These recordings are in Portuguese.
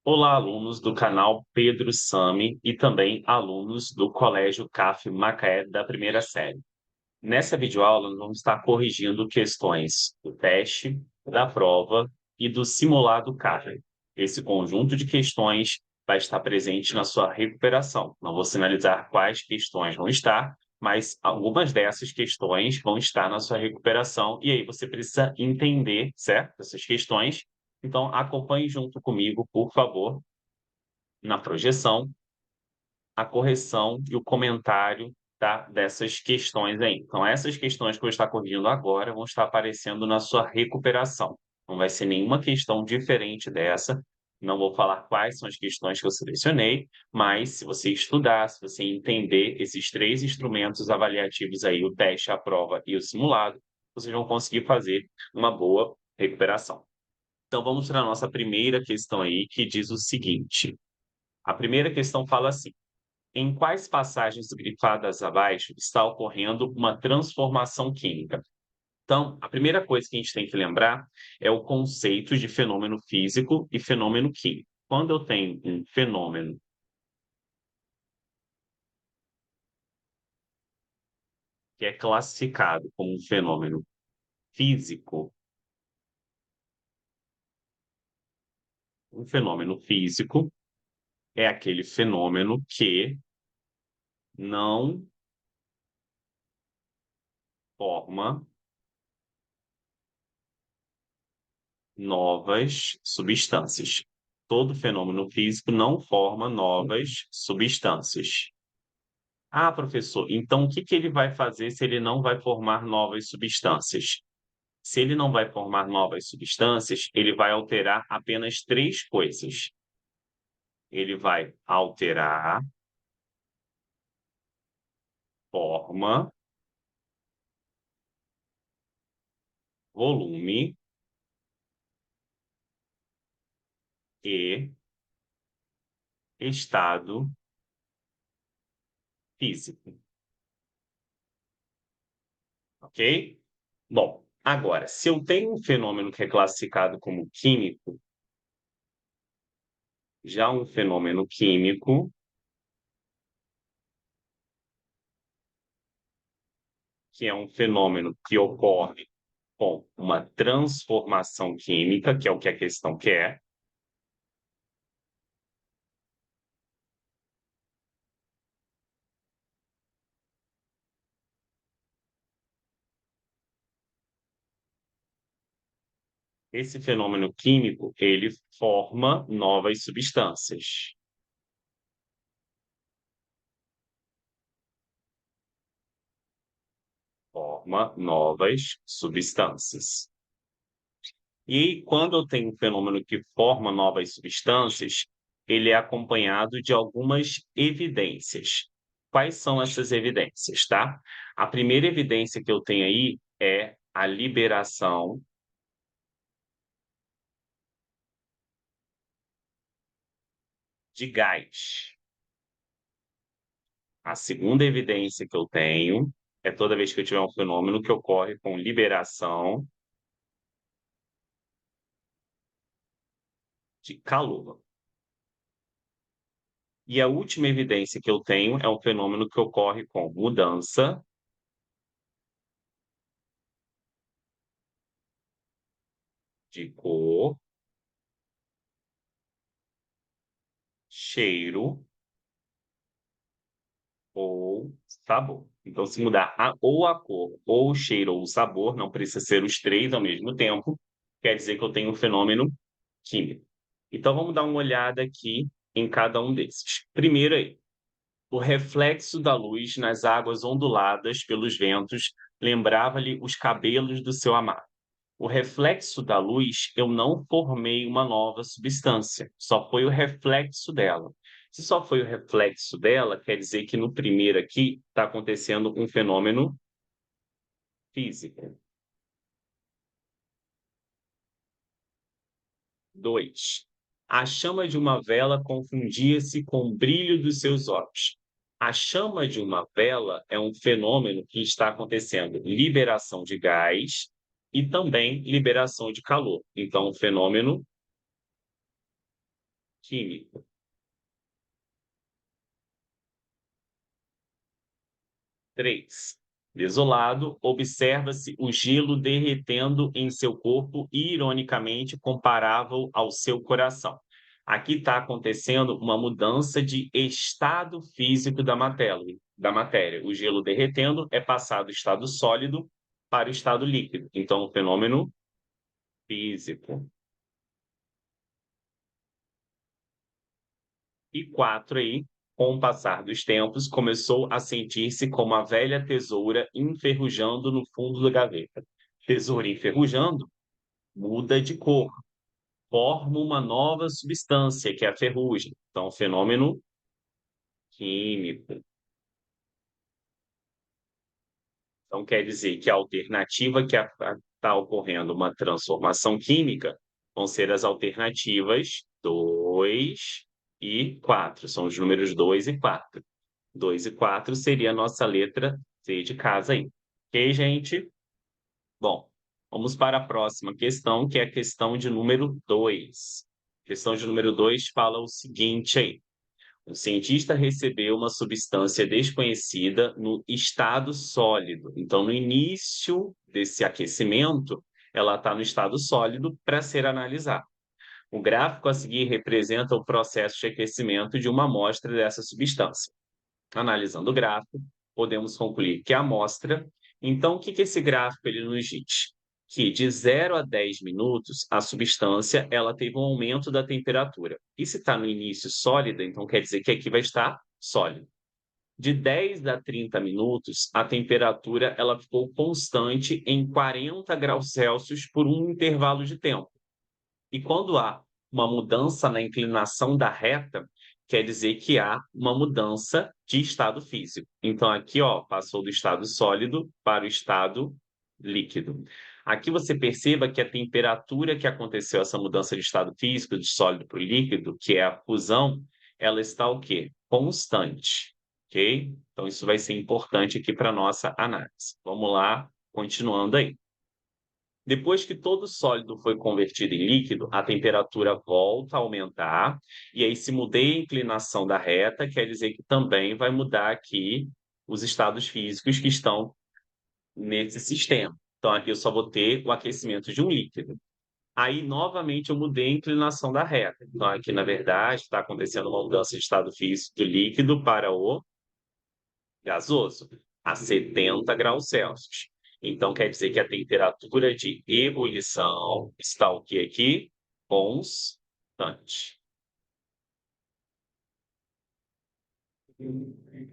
Olá, alunos do canal Pedro Sami e também alunos do Colégio CAF Macaé da primeira série. Nessa videoaula, nós vamos estar corrigindo questões do teste, da prova e do simulado CAF. Esse conjunto de questões vai estar presente na sua recuperação. Não vou sinalizar quais questões vão estar, mas algumas dessas questões vão estar na sua recuperação e aí você precisa entender, certo? Essas questões. Então, acompanhe junto comigo, por favor, na projeção, a correção e o comentário, tá, dessas questões aí. Então, essas questões que eu vou estar corrigindo agora vão estar aparecendo na sua recuperação. Não vai ser nenhuma questão diferente dessa. Não vou falar quais são as questões que eu selecionei, mas se você estudar, se você entender esses três instrumentos avaliativos aí, o teste, a prova e o simulado, vocês vão conseguir fazer uma boa recuperação. Então, vamos para a nossa primeira questão aí, que diz o seguinte: a primeira questão fala assim: em quais passagens grifadas abaixo está ocorrendo uma transformação química? Então, a primeira coisa que a gente tem que lembrar é o conceito de fenômeno físico e fenômeno químico. Quando eu tenho um fenômeno que é classificado como um fenômeno físico, um fenômeno físico é aquele fenômeno que não forma novas substâncias. Todo fenômeno físico não forma novas substâncias. Ah, professor, então o que que ele vai fazer se ele não vai formar novas substâncias? Se ele não vai formar novas substâncias, ele vai alterar apenas três coisas. Ele vai alterar forma, volume e estado físico, ok? Bom, agora, se eu tenho um fenômeno que é classificado como químico, já um fenômeno químico, que é um fenômeno que ocorre com uma transformação química, que é o que a questão quer, esse fenômeno químico, ele forma novas substâncias. Forma novas substâncias. E quando eu tenho um fenômeno que forma novas substâncias, ele é acompanhado de algumas evidências. Quais são essas evidências, tá? A primeira evidência que eu tenho aí é a liberação de gás. A segunda evidência que eu tenho é toda vez que eu tiver um fenômeno que ocorre com liberação de calor. E a última evidência que eu tenho é um fenômeno que ocorre com mudança de cor, cheiro ou sabor. Então, se mudar ou a cor, ou o cheiro, ou o sabor, não precisa ser os três ao mesmo tempo, quer dizer que eu tenho um fenômeno químico. Então, vamos dar uma olhada aqui em cada um desses. Primeiro aí, o reflexo da luz nas águas onduladas pelos ventos lembrava-lhe os cabelos do seu amado. O reflexo da luz, eu não formei uma nova substância, só foi o reflexo dela. Se só foi o reflexo dela, quer dizer que no primeiro aqui está acontecendo um fenômeno físico. 2. A chama de uma vela confundia-se com o brilho dos seus olhos. A chama de uma vela é um fenômeno que está acontecendo liberação de gás e também liberação de calor. Então, um fenômeno químico. 3. Desolado, observa-se o gelo derretendo em seu corpo e, ironicamente, comparável ao seu coração. Aqui está acontecendo uma mudança de estado físico da matéria. O gelo derretendo é passado do estado sólido para o estado líquido. Então, um fenômeno físico. E 4 aí, com o passar dos tempos, começou a sentir-se como a velha tesoura enferrujando no fundo da gaveta. Tesoura enferrujando muda de cor, forma uma nova substância, que é a ferrugem. Então, fenômeno químico. Então, quer dizer que a alternativa que está ocorrendo uma transformação química vão ser as alternativas 2 e 4. São os números 2 e 4. 2 e 4 seria a nossa letra C de casa aí. Ok, gente? Bom, vamos para a próxima questão, que é a questão de número 2. Questão de número 2 fala o seguinte aí. O cientista recebeu uma substância desconhecida no estado sólido. Então, no início desse aquecimento, ela está no estado sólido para ser analisada. O gráfico a seguir representa o processo de aquecimento de uma amostra dessa substância. Analisando o gráfico, podemos concluir que a amostra. Então, o que esse gráfico ele nos diz? Que de 0 a 10 minutos, a substância ela teve um aumento da temperatura. E se está no início sólida, então quer dizer que aqui vai estar sólido. De 10 a 30 minutos, a temperatura ela ficou constante em 40 graus Celsius por um intervalo de tempo. E quando há uma mudança na inclinação da reta, quer dizer que há uma mudança de estado físico. Então, aqui, ó, passou do estado sólido para o estado líquido. Aqui você perceba que a temperatura que aconteceu essa mudança de estado físico, de sólido para o líquido, que é a fusão, ela está o quê? Constante, ok? Então, isso vai ser importante aqui para a nossa análise. Vamos lá, continuando aí. Depois que todo sólido foi convertido em líquido, a temperatura volta a aumentar, e aí se mudei a inclinação da reta, quer dizer que também vai mudar aqui os estados físicos que estão nesse sistema. Então aqui eu só vou ter o aquecimento de um líquido. Aí, novamente, eu mudei a inclinação da reta. Então aqui, na verdade, está acontecendo uma mudança de estado físico do líquido para o gasoso a 70 graus Celsius. Então, quer dizer que a temperatura de ebulição está o que aqui? Constante.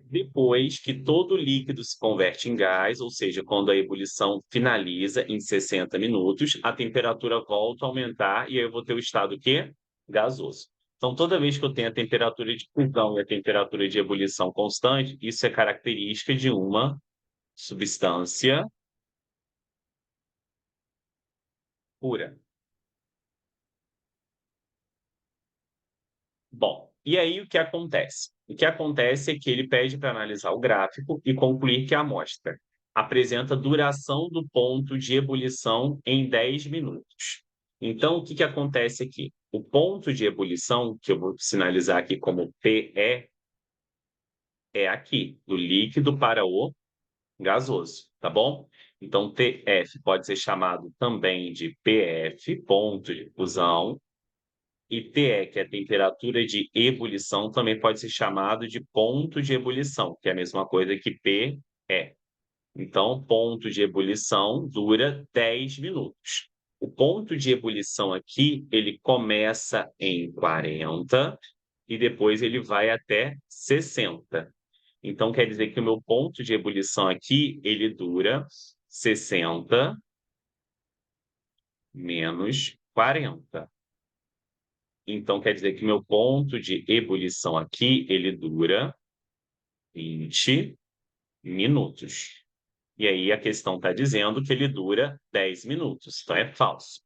Depois que todo líquido se converte em gás, ou seja, quando a ebulição finaliza em 60 minutos, a temperatura volta a aumentar e aí eu vou ter o estado quê? Gasoso. Então, toda vez que eu tenho a temperatura de fusão e a temperatura de ebulição constante, isso é característica de uma substância pura. Bom, e aí o que acontece? O que acontece é que ele pede para analisar o gráfico e concluir que a amostra apresenta duração do ponto de ebulição em 10 minutos. Então, o que acontece aqui? O ponto de ebulição, que eu vou sinalizar aqui como PE, é aqui, do líquido para o gasoso, tá bom? Então, TF pode ser chamado também de PF, ponto de fusão, e TE, que é a temperatura de ebulição, também pode ser chamado de ponto de ebulição, que é a mesma coisa que PE. Então, ponto de ebulição dura 10 minutos. O ponto de ebulição aqui, ele começa em 40 e depois ele vai até 60. Então, quer dizer que o meu ponto de ebulição aqui, ele dura 60 menos 40. Então, quer dizer que meu ponto de ebulição aqui, ele dura 20 minutos. E aí a questão está dizendo que ele dura 10 minutos. Então é falso.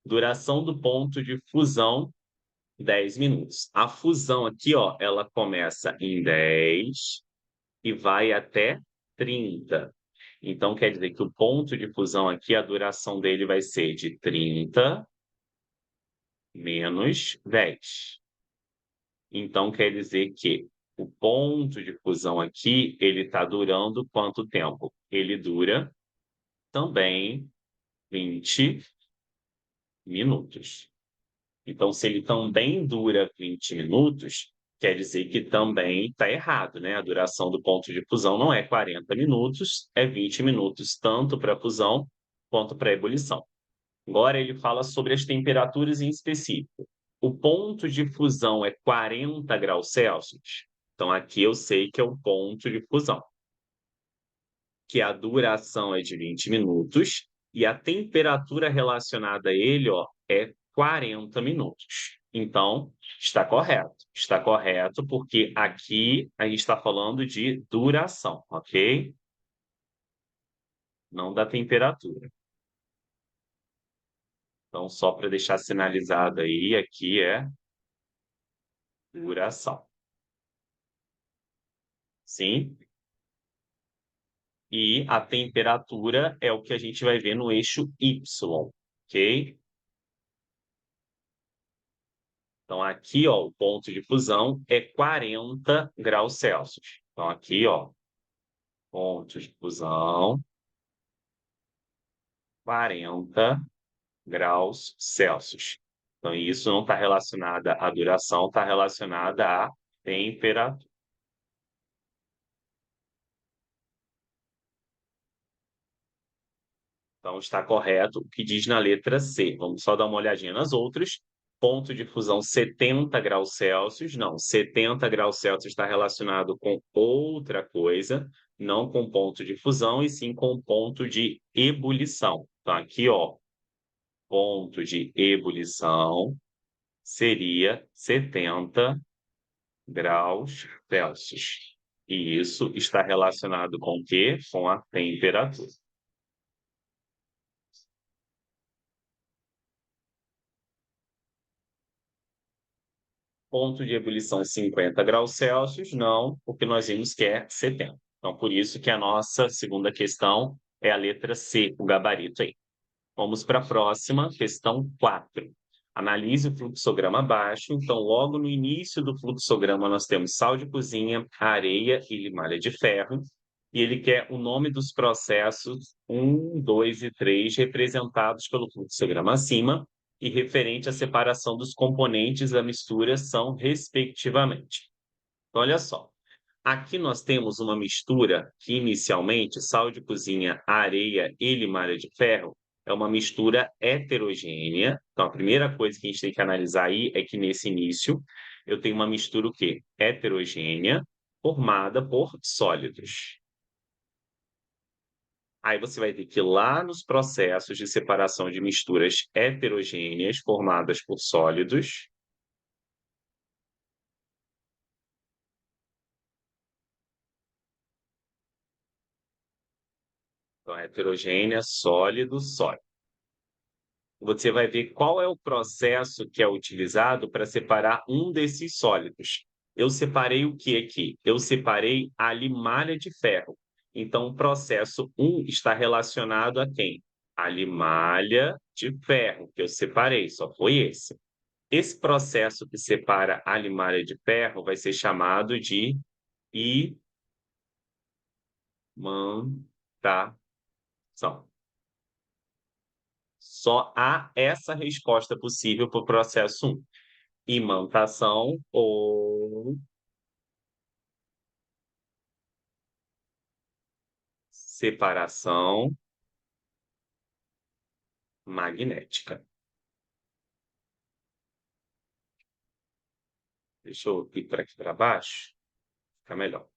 Duração do ponto de fusão, 10 minutos. A fusão aqui, ó, ela começa em 10 e vai até 30. Então quer dizer que o ponto de fusão aqui, a duração dele vai ser de 30 menos 10. Então quer dizer que o ponto de fusão aqui, ele está durando quanto tempo? Ele dura também 20 minutos. Então, se ele também dura 20 minutos, quer dizer que também está errado, né? A duração do ponto de fusão não é 40 minutos, é 20 minutos, tanto para a fusão quanto para a ebulição. Agora ele fala sobre as temperaturas em específico. O ponto de fusão é 40 graus Celsius. Então, aqui eu sei que é o ponto de fusão, que a duração é de 20 minutos e a temperatura relacionada a ele, ó, é 40 minutos. Então, está correto. Está correto porque aqui a gente está falando de duração, ok? Não da temperatura. Então, só para deixar sinalizado aí, aqui é duração. Sim? E a temperatura é o que a gente vai ver no eixo Y, ok? Então, aqui, ó, o ponto de fusão é 40 graus Celsius. Então, aqui, ó, ponto de fusão, 40 graus Celsius. Então, isso não está relacionado à duração, está relacionada à temperatura. Então, está correto o que diz na letra C. Vamos só dar uma olhadinha nas outras. Ponto de fusão 70 graus Celsius. Não, 70 graus Celsius está relacionado com outra coisa, não com ponto de fusão, e sim com ponto de ebulição. Então, aqui, ó, ponto de ebulição seria 70 graus Celsius. E isso está relacionado com o quê? Com a temperatura. Ponto de ebulição 50 graus Celsius, não, porque nós vimos que é 70. Então, por isso que a nossa segunda questão é a letra C, o gabarito aí. Vamos para a próxima, questão 4. Analise o fluxograma abaixo. Então, logo no início do fluxograma, nós temos sal de cozinha, areia e limalha de ferro. E ele quer o nome dos processos 1, 2 e 3 representados pelo fluxograma acima e referente à separação dos componentes da mistura são respectivamente. Então, olha só, aqui nós temos uma mistura que inicialmente sal de cozinha, areia e limalha de ferro é uma mistura heterogênea. Então, a primeira coisa que a gente tem que analisar aí é que nesse início eu tenho uma mistura o quê? Heterogênea, formada por sólidos. Aí você vai ter que ir lá nos processos de separação de misturas heterogêneas formadas por sólidos. Então, heterogênea, sólido, sólido. Você vai ver qual é o processo que é utilizado para separar um desses sólidos. Eu separei o que aqui? Eu separei a limalha de ferro. Então, o processo 1 está relacionado a quem? A limalha de ferro, que eu separei, só foi esse. Esse processo que separa a limalha de ferro vai ser chamado de imantação. Só há essa resposta possível para o processo 1. Imantação ou separação magnética. Deixa eu ir para aqui para baixo, fica melhor.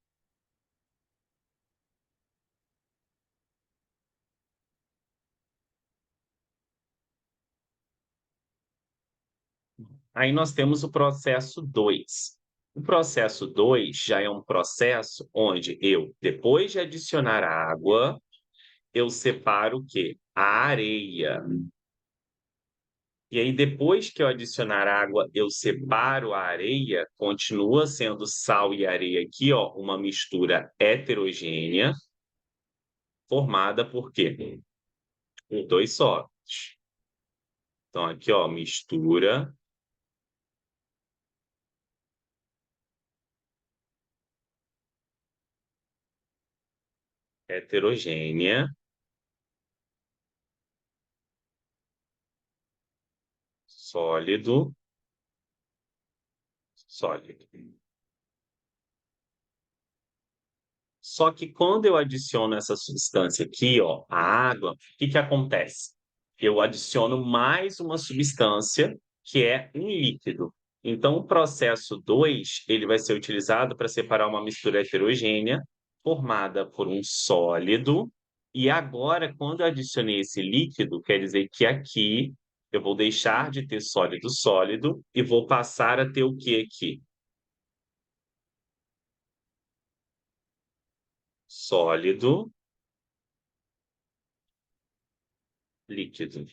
Aí nós temos o processo 2. O processo 2 já é um processo onde eu, depois de adicionar água, eu separo o quê? A areia. E aí, depois que eu adicionar água, eu separo a areia, continua sendo sal e areia aqui, ó, uma mistura heterogênea, formada por quê? Por dois sólidos. Então, aqui, ó, mistura heterogênea, sólido, sólido. Só que quando eu adiciono essa substância aqui, ó, a água, o que que acontece? Eu adiciono mais uma substância que é um líquido. Então, o processo 2 ele vai ser utilizado para separar uma mistura heterogênea formada por um sólido. E agora, quando eu adicionei esse líquido, quer dizer que aqui eu vou deixar de ter sólido sólido e vou passar a ter o que aqui? Sólido líquido.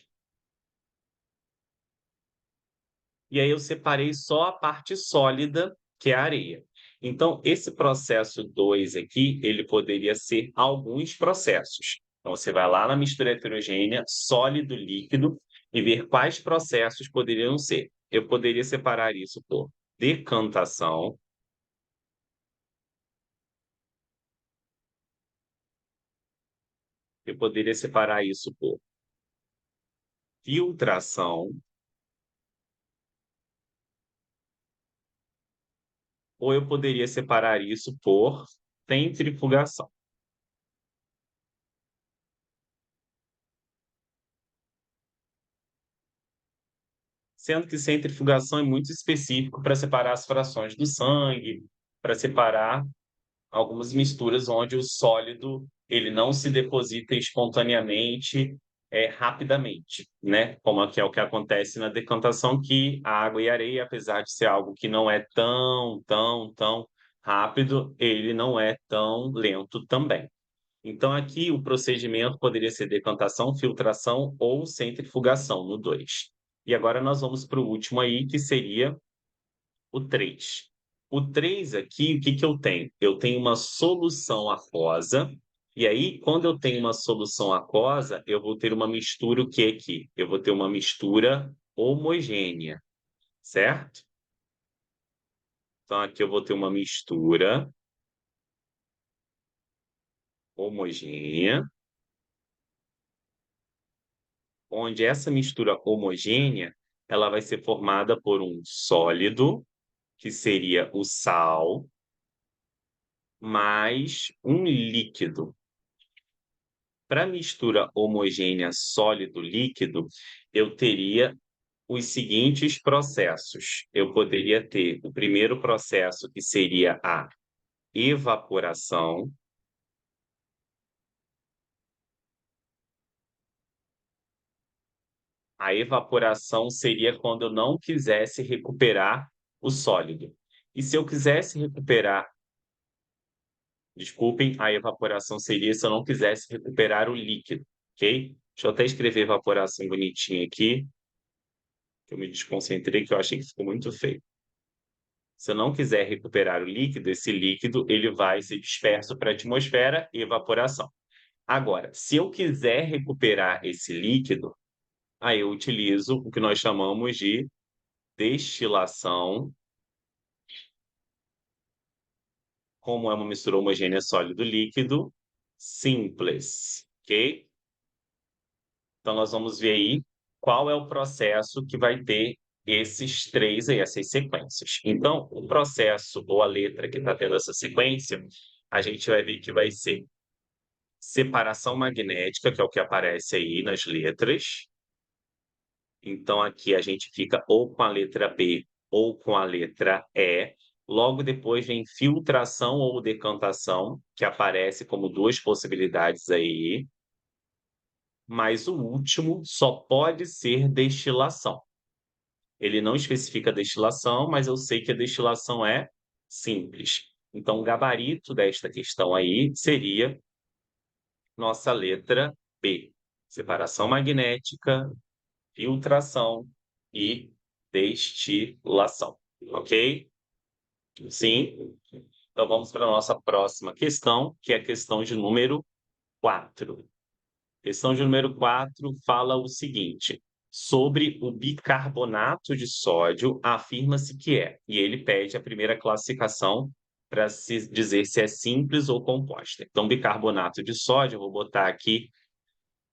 E aí eu separei só a parte sólida, que é a areia. Então, esse processo 2 aqui, ele poderia ser alguns processos. Então, você vai lá na mistura heterogênea, sólido, líquido, e ver quais processos poderiam ser. Eu poderia separar isso por decantação, eu poderia separar isso por filtração, ou eu poderia separar isso por centrifugação. Sendo que centrifugação é muito específico para separar as frações do sangue, para separar algumas misturas onde o sólido ele não se deposita espontaneamente, rapidamente, né? Como aqui é o que acontece na decantação, que a água e a areia, apesar de ser algo que não é tão rápido, ele não é tão lento também. Então, aqui o procedimento poderia ser decantação, filtração ou centrifugação, no 2. E agora nós vamos para o último aí, que seria o 3. O 3 aqui, o que que eu tenho? Eu tenho uma solução aquosa, e aí, quando eu tenho uma solução aquosa, eu vou ter uma mistura o que aqui? Eu vou ter uma mistura homogênea, certo? Então, aqui eu vou ter uma mistura homogênea, onde essa mistura homogênea, ela vai ser formada por um sólido, que seria o sal, mais um líquido. Para mistura homogênea sólido-líquido, eu teria os seguintes processos. Eu poderia ter o primeiro processo, que seria a evaporação. A evaporação seria quando eu não quisesse recuperar o sólido. E se eu quisesse recuperar, desculpem, a evaporação seria se eu não quisesse recuperar o líquido, ok? Deixa eu até escrever evaporação bonitinho aqui, que eu me desconcentrei, que eu achei que ficou muito feio. Se eu não quiser recuperar o líquido, esse líquido ele vai ser disperso para a atmosfera e evaporação. Agora, se eu quiser recuperar esse líquido, aí eu utilizo o que nós chamamos de destilação, como é uma mistura homogênea sólido-líquido, simples, ok? Então, nós vamos ver aí qual é o processo que vai ter esses três aí, essas sequências. Então, o processo ou a letra que está tendo essa sequência, a gente vai ver que vai ser separação magnética, que é o que aparece aí nas letras. Então, aqui a gente fica ou com a letra B ou com a letra E. Logo depois vem filtração ou decantação, que aparece como duas possibilidades aí. Mas o último só pode ser destilação. Ele não especifica destilação, mas eu sei que a destilação é simples. Então, o gabarito desta questão aí seria nossa letra B. Separação magnética, filtração e destilação. Ok? Sim? Então vamos para a nossa próxima questão, que é a questão de número 4. Questão de número 4 fala o seguinte: sobre o bicarbonato de sódio, afirma-se que é, e ele pede a primeira classificação para se dizer se é simples ou composta. Então, bicarbonato de sódio, eu vou botar aqui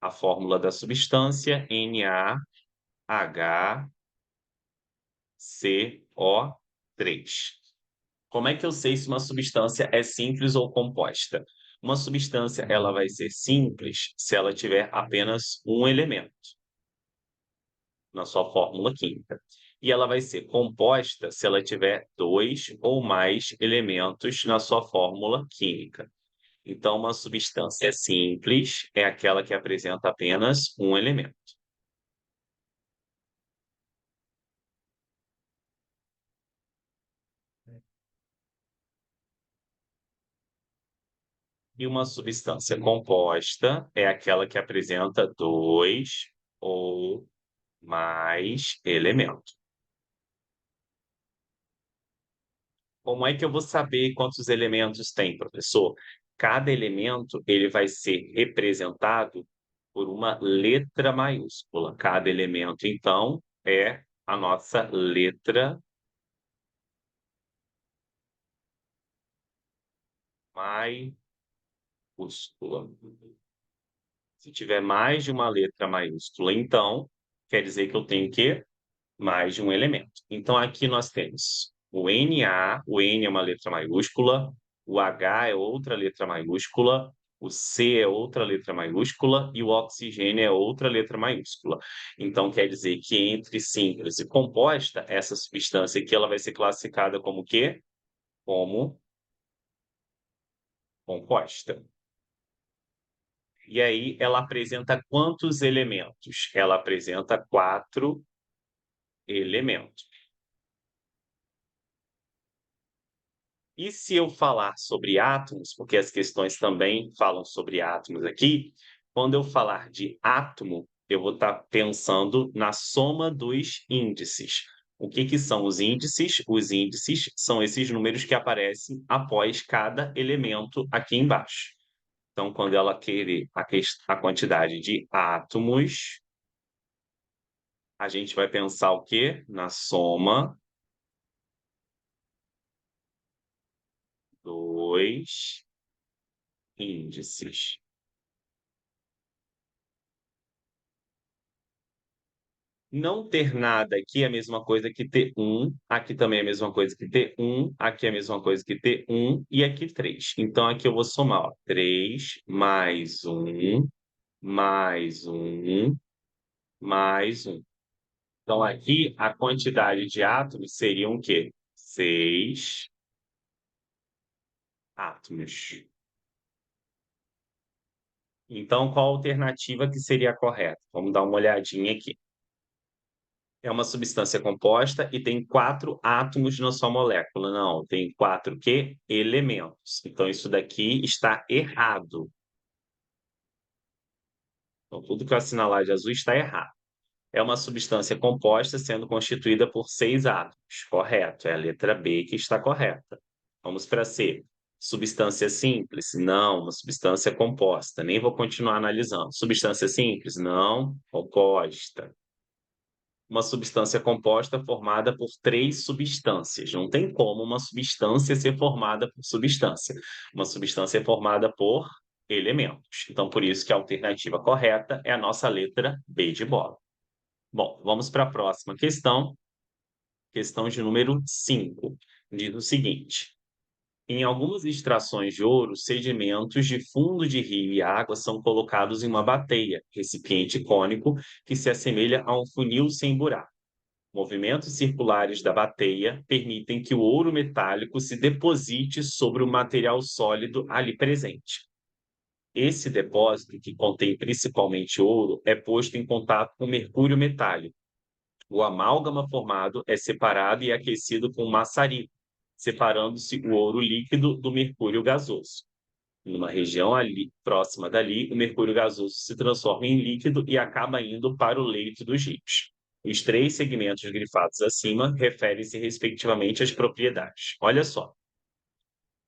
a fórmula da substância, NaHCO3. Como é que eu sei se uma substância é simples ou composta? Uma substância, ela vai ser simples se ela tiver apenas um elemento na sua fórmula química. E ela vai ser composta se ela tiver dois ou mais elementos na sua fórmula química. Então, uma substância simples é aquela que apresenta apenas um elemento. E uma substância composta é aquela que apresenta dois ou mais elementos. Como é que eu vou saber quantos elementos tem, professor? Cada elemento ele vai ser representado por uma letra maiúscula. Cada elemento, então, é a nossa letra maiúscula. Se tiver mais de uma letra maiúscula, então, quer dizer que eu tenho que mais de um elemento. Então, aqui nós temos o N é uma letra maiúscula, o H é outra letra maiúscula, o C é outra letra maiúscula e o oxigênio é outra letra maiúscula. Então, quer dizer que entre simples e composta, essa substância aqui ela vai ser classificada como o quê? Como composta. E aí, ela apresenta quantos elementos? Ela apresenta quatro elementos. E se eu falar sobre átomos, porque as questões também falam sobre átomos aqui, quando eu falar de átomo, eu vou estar pensando na soma dos índices. O que que são os índices? Os índices são esses números que aparecem após cada elemento aqui embaixo. Então, quando ela querer a quantidade de átomos, a gente vai pensar o quê? Na soma dos índices. Não ter nada aqui é a mesma coisa que ter um, aqui também é a mesma coisa que ter um, aqui é a mesma coisa que ter um e aqui três. Então, aqui eu vou somar, ó, 3 mais um, mais um. Então, aqui a quantidade de átomos seriam o quê? 6 átomos. Então, qual a alternativa que seria a correta? Vamos dar uma olhadinha aqui. É uma substância composta e tem quatro átomos na sua molécula. Não, tem quatro quê? Elementos. Então, isso daqui está errado. Então, tudo que eu assinalar de azul está errado. É uma substância composta sendo constituída por seis átomos. Correto, é a letra B que está correta. Vamos para C. Substância simples? Não, uma substância composta. Nem vou continuar analisando. Substância simples? Não, composta. Uma substância composta formada por três substâncias. Não tem como uma substância ser formada por substância. Uma substância é formada por elementos. Então, por isso que a alternativa correta é a nossa letra B de bola. Bom, vamos para a próxima questão. Questão de número 5. Diz o seguinte: em algumas extrações de ouro, sedimentos de fundo de rio e água são colocados em uma bateia, recipiente cônico, que se assemelha a um funil sem buraco. Movimentos circulares da bateia permitem que o ouro metálico se deposite sobre o material sólido ali presente. Esse depósito, que contém principalmente ouro, é posto em contato com mercúrio metálico. O amálgama formado é separado e aquecido com maçarico, separando-se o ouro líquido do mercúrio gasoso. Numa região ali, próxima dali, o mercúrio gasoso se transforma em líquido e acaba indo para o leito dos rios. Os três segmentos grifados acima referem-se respectivamente às propriedades. Olha só.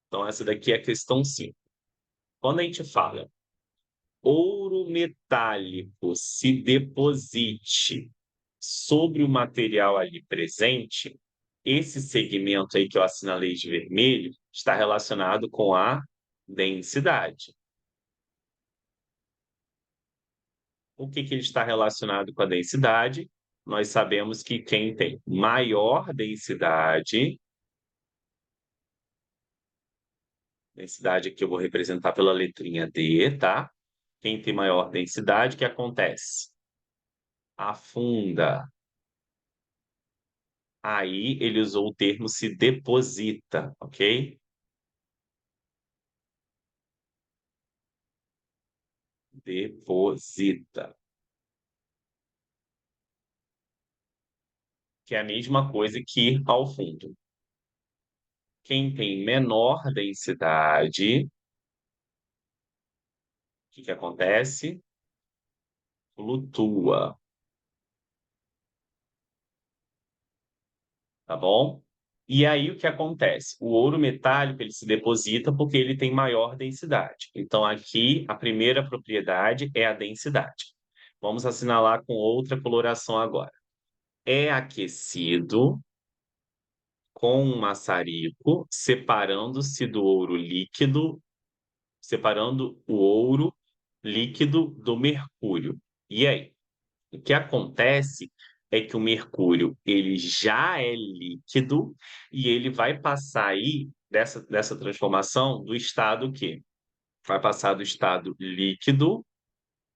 Então, essa daqui é a questão 5. Quando a gente fala ouro metálico se deposite sobre o material ali presente, esse segmento aí que eu assinalei de vermelho está relacionado com a densidade. O que que ele está relacionado com a densidade? Nós sabemos que quem tem maior densidade aqui eu vou representar pela letrinha D, tá? Quem tem maior densidade, o que acontece? Afunda. Aí ele usou o termo se deposita, ok? Deposita. Que é a mesma coisa que ir ao fundo. Quem tem menor densidade, o que que acontece? Flutua, tá bom? E aí o que acontece? O ouro metálico ele se deposita porque ele tem maior densidade. Então aqui a primeira propriedade é a densidade. Vamos assinalar com outra coloração agora. É aquecido com um maçarico, separando-se do ouro líquido, separando o ouro líquido do mercúrio. E aí? O que acontece é que o mercúrio ele já é líquido e ele vai passar aí dessa transformação do estado que vai passar do estado líquido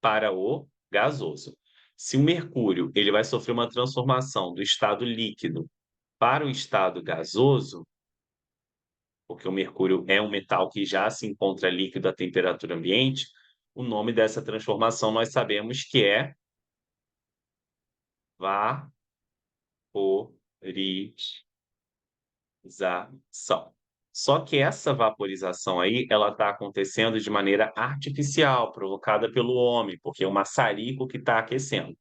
para o gasoso. Se o mercúrio ele vai sofrer uma transformação do estado líquido para o estado gasoso, porque o mercúrio é um metal que já se encontra líquido à temperatura ambiente, o nome dessa transformação nós sabemos que é vaporização. Só que essa vaporização aí, ela está acontecendo de maneira artificial, provocada pelo homem, porque é um maçarico que está aquecendo.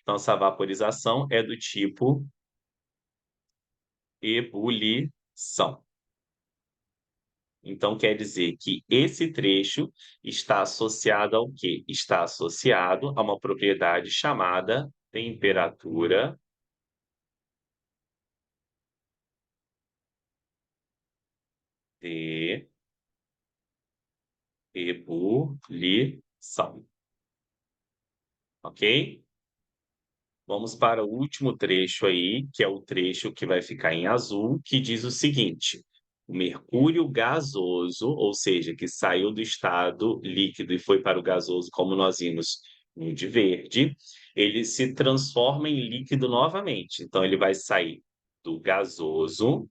Então, essa vaporização é do tipo ebulição. Então, quer dizer que esse trecho está associado ao quê? Está associado a uma propriedade chamada temperatura de ebulição. Ok? Vamos para o último trecho aí, que é o trecho que vai ficar em azul, que diz o seguinte: o mercúrio gasoso, ou seja, que saiu do estado líquido e foi para o gasoso, como nós vimos no de verde, ele se transforma em líquido novamente. Então, ele vai sair do gasoso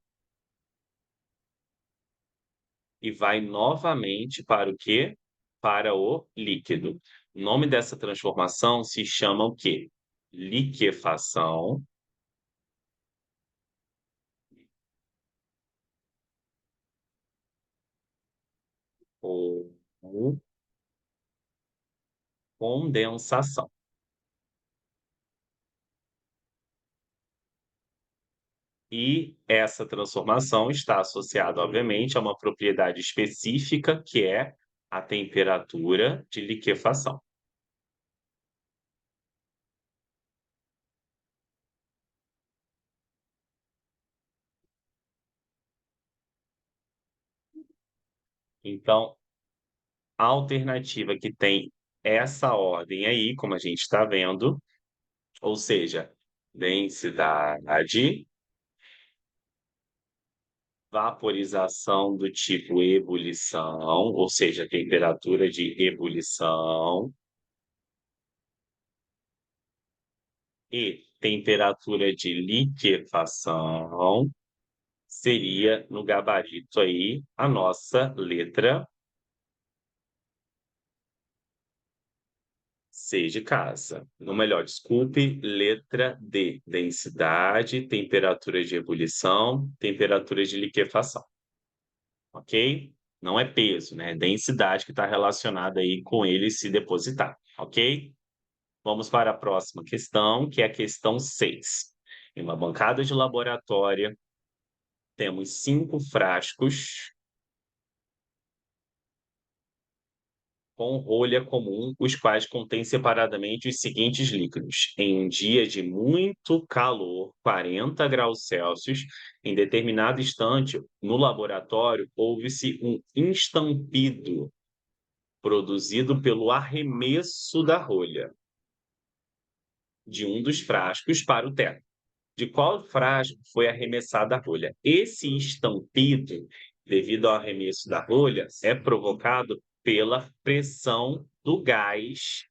e vai novamente para o quê? Para o líquido. O nome dessa transformação se chama o quê? Liquefação ou condensação. E essa transformação está associada, obviamente, a uma propriedade específica, que é a temperatura de liquefação. Então, a alternativa que tem essa ordem aí, como a gente está vendo, ou seja, densidade, vaporização do tipo ebulição, ou seja, temperatura de ebulição, e temperatura de liquefação, seria no gabarito aí a nossa letra C de casa. Ou melhor, desculpe, letra D, densidade, temperatura de ebulição, temperatura de liquefação, ok? Não é peso, né? É densidade que está relacionada aí com ele se depositar, ok? Vamos para a próxima questão, que é a questão 6. Em uma bancada de laboratório, temos 5 frascos com rolha comum, os quais contêm separadamente os seguintes líquidos. Em um dia de muito calor, 40 graus Celsius, em determinado instante, no laboratório, houve-se um estampido produzido pelo arremesso da rolha de um dos frascos para o teto. De qual frasco foi arremessada a rolha? Esse estampido, devido ao arremesso da rolha, é provocado pela pressão do gás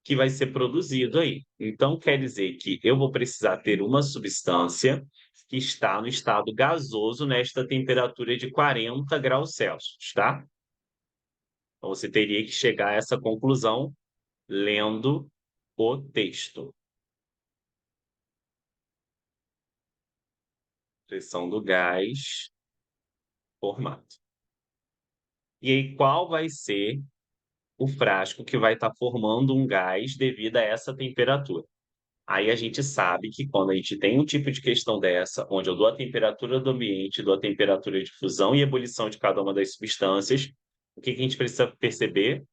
que vai ser produzido aí. Então, quer dizer que eu vou precisar ter uma substância que está no estado gasoso nesta temperatura de 40 graus Celsius, tá? Então, você teria que chegar a essa conclusão lendo o texto. Pressão do gás, formato. E aí, qual vai ser o frasco que vai estar formando um gás devido a essa temperatura? Aí a gente sabe que quando a gente tem um tipo de questão dessa, onde eu dou a temperatura do ambiente, dou a temperatura de fusão e ebulição de cada uma das substâncias, o que que a gente precisa perceber?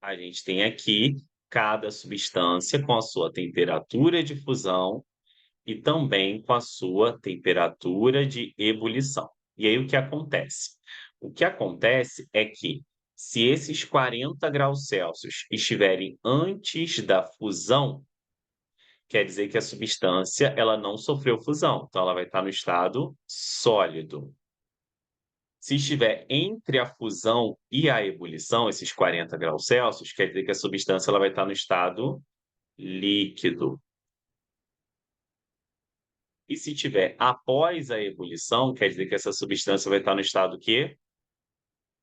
A gente tem aqui cada substância com a sua temperatura de fusão e também com a sua temperatura de ebulição. E aí o que acontece? O que acontece é que se esses 40 graus Celsius estiverem antes da fusão, quer dizer que a substância ela não sofreu fusão, então ela vai estar no estado sólido. Se estiver entre a fusão e a ebulição, esses 40 graus Celsius, quer dizer que a substância ela vai estar no estado líquido. E se tiver após a ebulição, quer dizer que essa substância vai estar no estado quê?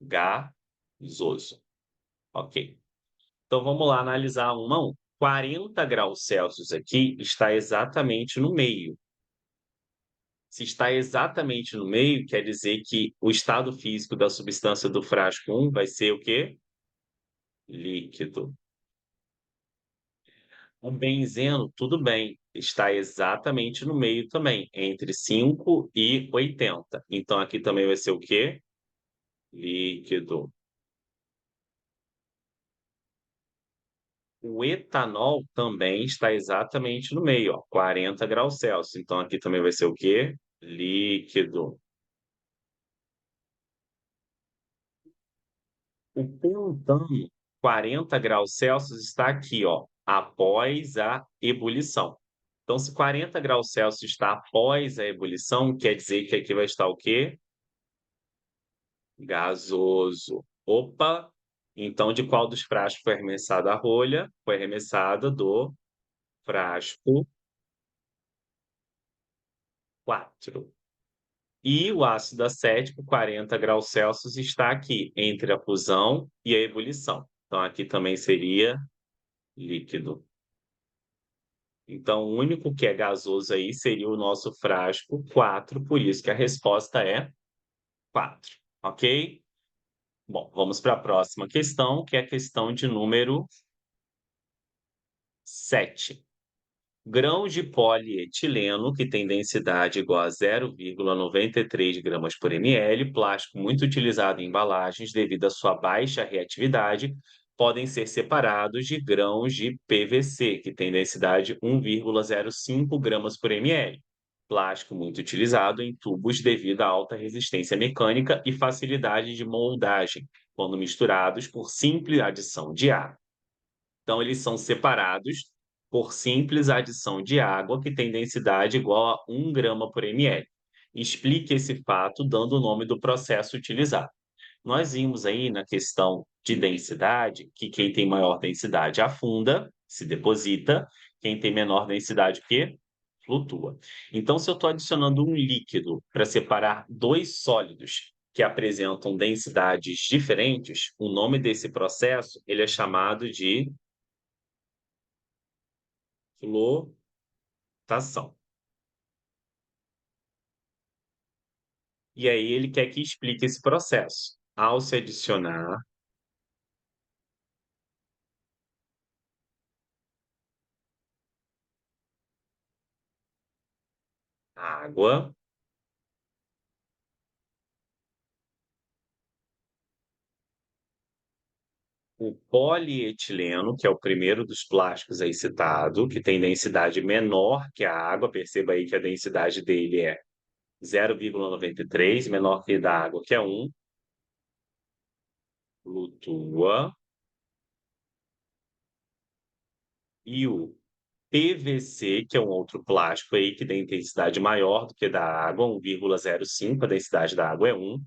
Gasoso. Ok. Então vamos lá analisar uma a um. 40 graus Celsius aqui está exatamente no meio. Se está exatamente no meio, quer dizer que o estado físico da substância do frasco 1 vai ser o quê? Líquido. O benzeno, tudo bem, está exatamente no meio também, entre 5 e 80. Então aqui também vai ser o quê? Líquido. O etanol também está exatamente no meio, ó, 40 graus Celsius. Então aqui também vai ser o quê? Líquido. O pentano, 40 graus Celsius, está aqui, ó, após a ebulição. Então, se 40 graus Celsius está após a ebulição, quer dizer que aqui vai estar o quê? Gasoso. Opa! Então, de qual dos frascos foi arremessada a rolha? Foi arremessada do frasco 4. E o ácido acético, 40 graus Celsius, está aqui, entre a fusão e a ebulição. Então, aqui também seria líquido. Então, o único que é gasoso aí seria o nosso frasco 4, por isso que a resposta é 4, ok? Bom, vamos para a próxima questão, que é a questão de número 7. Grãos de polietileno, que tem densidade igual a 0,93 gramas por ml, plástico muito utilizado em embalagens devido à sua baixa reatividade, podem ser separados de grãos de PVC, que tem densidade 1,05 gramas por ml, plástico muito utilizado em tubos devido à alta resistência mecânica e facilidade de moldagem, quando misturados por simples adição de água. Então, eles são separados por simples adição de água, que tem densidade igual a 1 grama por ml. Explique esse fato dando o nome do processo utilizado. Nós vimos aí na questão de densidade que quem tem maior densidade afunda, se deposita, quem tem menor densidade o quê? Flutua. Então, se eu estou adicionando um líquido para separar dois sólidos que apresentam densidades diferentes, o nome desse processo ele é chamado de flotação. E aí ele quer que explique esse processo. Ao se adicionar água o polietileno, que é o primeiro dos plásticos aí citado, que tem densidade menor que a água, perceba aí que a densidade dele é 0,93, menor que a da água, que é 1, flutua. E o PVC, que é um outro plástico aí que tem intensidade maior do que da água, 1,05, a densidade da água é 1,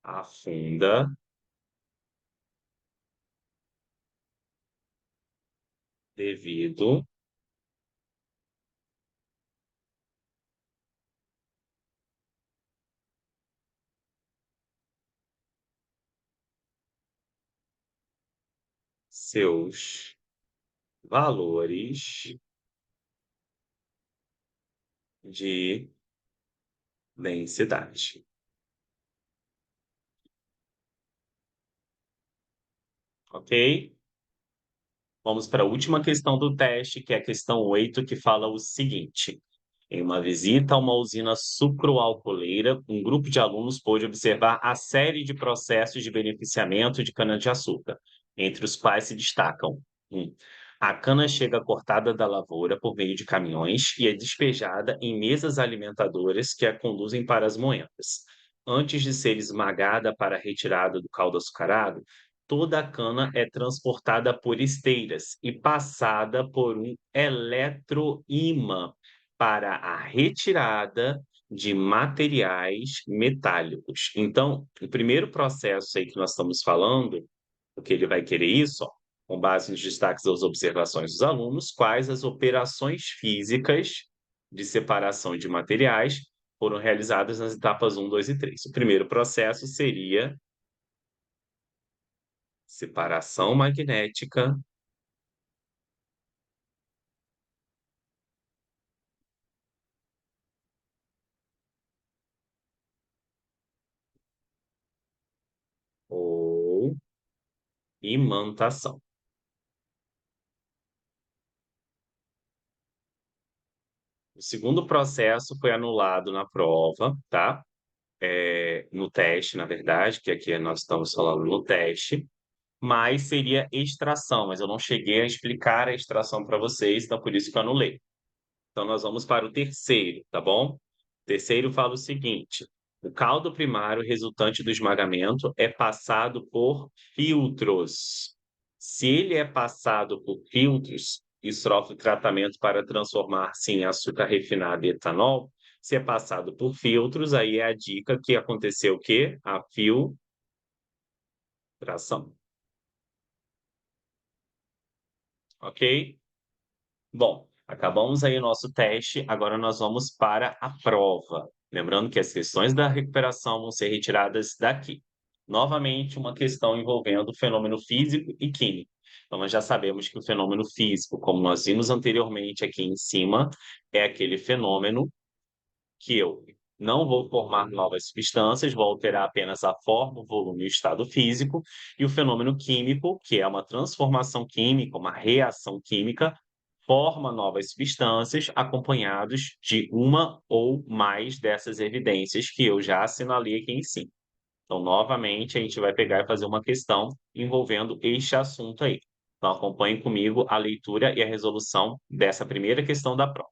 afunda devido seus valores de densidade. Ok? Vamos para a última questão do teste, que é a questão 8, que fala o seguinte: em uma visita a uma usina sucroalcooleira, um grupo de alunos pôde observar a série de processos de beneficiamento de cana-de-açúcar, entre os quais se destacam: 1. A cana chega cortada da lavoura por meio de caminhões e é despejada em mesas alimentadoras que a conduzem para as moendas. Antes de ser esmagada para a retirada do caldo açucarado, toda a cana é transportada por esteiras e passada por um eletroímã para a retirada de materiais metálicos. Então, o primeiro processo aí que nós estamos falando, o que ele vai querer isso, ó, com base nos destaques das observações dos alunos, quais as operações físicas de separação de materiais foram realizadas nas etapas 1, 2 e 3. O primeiro processo seria separação magnética ou imantação. O segundo processo foi anulado na prova, tá? No teste, na verdade, que aqui nós estamos falando no teste, mas seria extração, mas eu não cheguei a explicar a extração para vocês, então por isso que eu anulei. Então nós vamos para o terceiro, tá bom? O terceiro fala o seguinte: o caldo primário resultante do esmagamento é passado por filtros. Se ele é passado por filtros e sofre tratamento para transformar-se em açúcar refinado e etanol, se é passado por filtros, aí é a dica que aconteceu o quê? A filtração, ok? Bom, acabamos aí o nosso teste, agora nós vamos para a prova. Lembrando que as questões da recuperação vão ser retiradas daqui. Novamente, uma questão envolvendo fenômeno físico e químico. Então, nós já sabemos que o fenômeno físico, como nós vimos anteriormente aqui em cima, é aquele fenômeno que eu não vou formar novas substâncias, vou alterar apenas a forma, o volume e o estado físico, e o fenômeno químico, que é uma transformação química, uma reação química, forma novas substâncias acompanhados de uma ou mais dessas evidências que eu já assinalei aqui em cima. Então, novamente, a gente vai pegar e fazer uma questão envolvendo este assunto aí. Então, acompanhe comigo a leitura e a resolução dessa primeira questão da prova.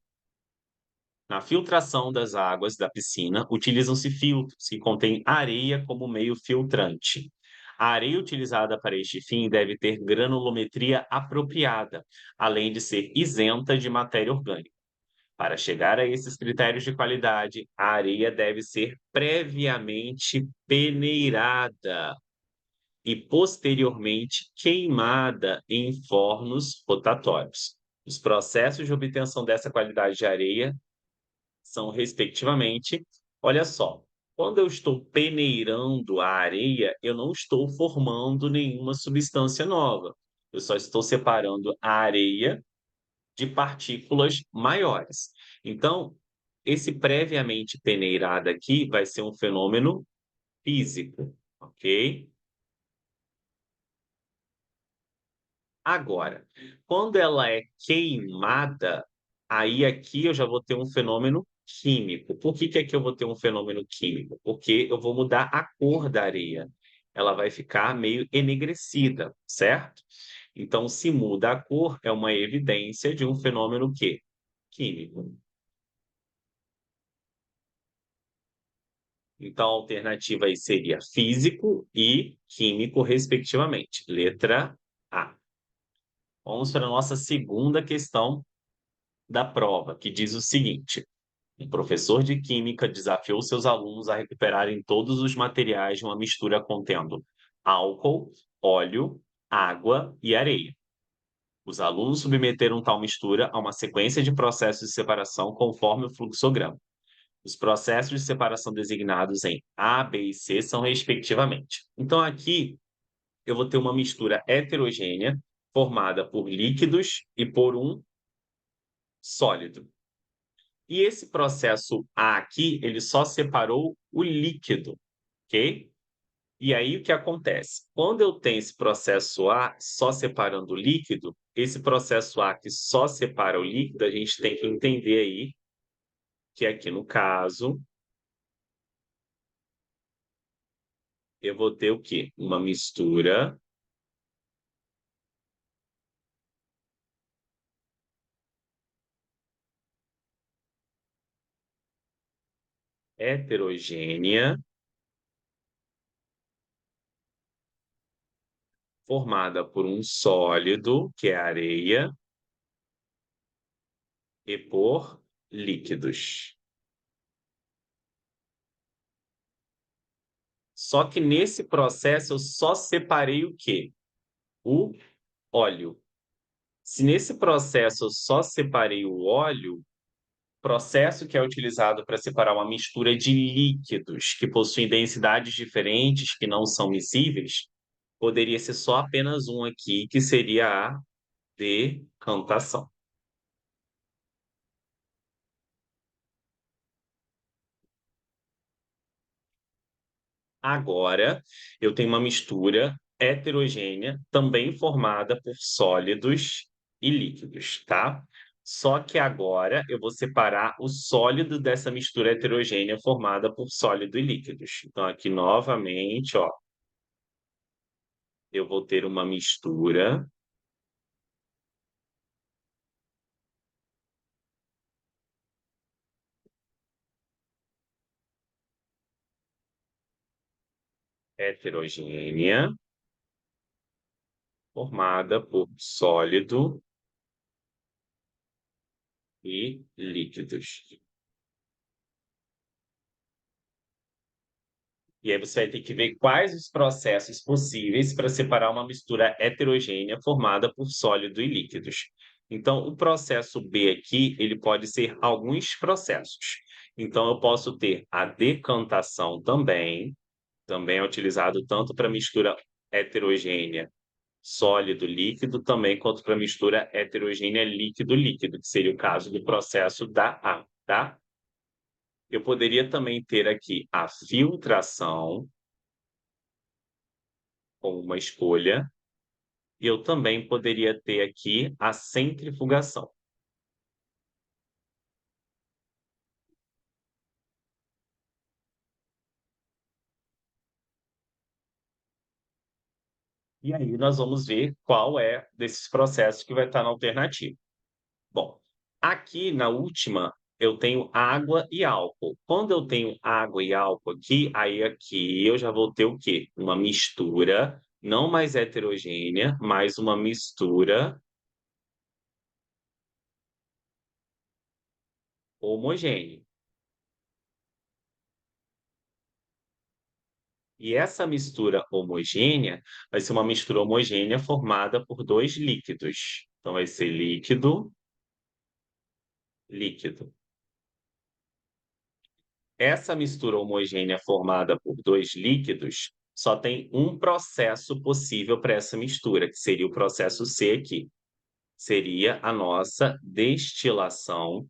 Na filtração das águas da piscina, utilizam-se filtros que contêm areia como meio filtrante. A areia utilizada para este fim deve ter granulometria apropriada, além de ser isenta de matéria orgânica. Para chegar a esses critérios de qualidade, a areia deve ser previamente peneirada e posteriormente queimada em fornos rotatórios. Os processos de obtenção dessa qualidade de areia são, respectivamente, olha só, quando eu estou peneirando a areia, eu não estou formando nenhuma substância nova. Eu só estou separando a areia de partículas maiores. Então, esse previamente peneirado aqui vai ser um fenômeno físico, ok? Agora, quando ela é queimada, aí aqui eu já vou ter um fenômeno químico. Por que que aqui eu vou ter um fenômeno químico? Porque eu vou mudar a cor da areia. ela vai ficar meio enegrecida, certo? Então, se muda a cor, é uma evidência de um fenômeno quê? Químico. Então, a alternativa aí seria físico e químico, respectivamente. Letra A. Vamos para a nossa segunda questão da prova, que diz o seguinte: um professor de química desafiou seus alunos a recuperarem todos os materiais de uma mistura contendo álcool, óleo, água e areia. Os alunos submeteram tal mistura a uma sequência de processos de separação conforme o fluxograma. Os processos de separação designados em A, B e C são respectivamente. Então, aqui eu vou ter uma mistura heterogênea formada por líquidos e por um sólido. E esse processo A aqui, ele só separou o líquido, ok? E aí o que acontece? Quando eu tenho esse processo A só separando o líquido, esse processo A que só separa o líquido, a gente tem que entender aí que aqui no caso, eu vou ter o quê? Uma mistura heterogênea formada por um sólido, que é a areia, e por líquidos. Só que nesse processo eu só separei o quê? O óleo. Se nesse processo eu só separei o óleo, processo que é utilizado para separar uma mistura de líquidos que possuem densidades diferentes, que não são miscíveis, poderia ser só apenas um aqui, que seria a decantação. Agora, eu tenho uma mistura heterogênea, também formada por sólidos e líquidos, tá? Só que agora eu vou separar o sólido dessa mistura heterogênea formada por sólido e líquidos. Então, aqui novamente, ó, eu vou ter uma mistura heterogênea formada por sólido e líquidos. E aí você vai ter que ver quais os processos possíveis para separar uma mistura heterogênea formada por sólido e líquidos. Então, o processo B aqui, ele pode ser alguns processos. Então, eu posso ter a decantação também, também é utilizado tanto para mistura heterogênea sólido-líquido, também quanto para mistura heterogênea líquido-líquido, que seria o caso do processo da A, tá? Eu poderia também ter aqui a filtração, como uma escolha, e eu também poderia ter aqui a centrifugação. E aí nós vamos ver qual é desses processos que vai estar na alternativa. Bom, aqui na última eu tenho água e álcool. Quando eu tenho água e álcool aqui, aí aqui eu já vou ter o quê? Uma mistura, não mais heterogênea, mas uma mistura homogênea. E essa mistura homogênea vai ser uma mistura homogênea formada por 2 líquidos. Então vai ser líquido, líquido. Essa mistura homogênea formada por 2 líquidos só tem um processo possível para essa mistura, que seria o processo C aqui. Seria a nossa destilação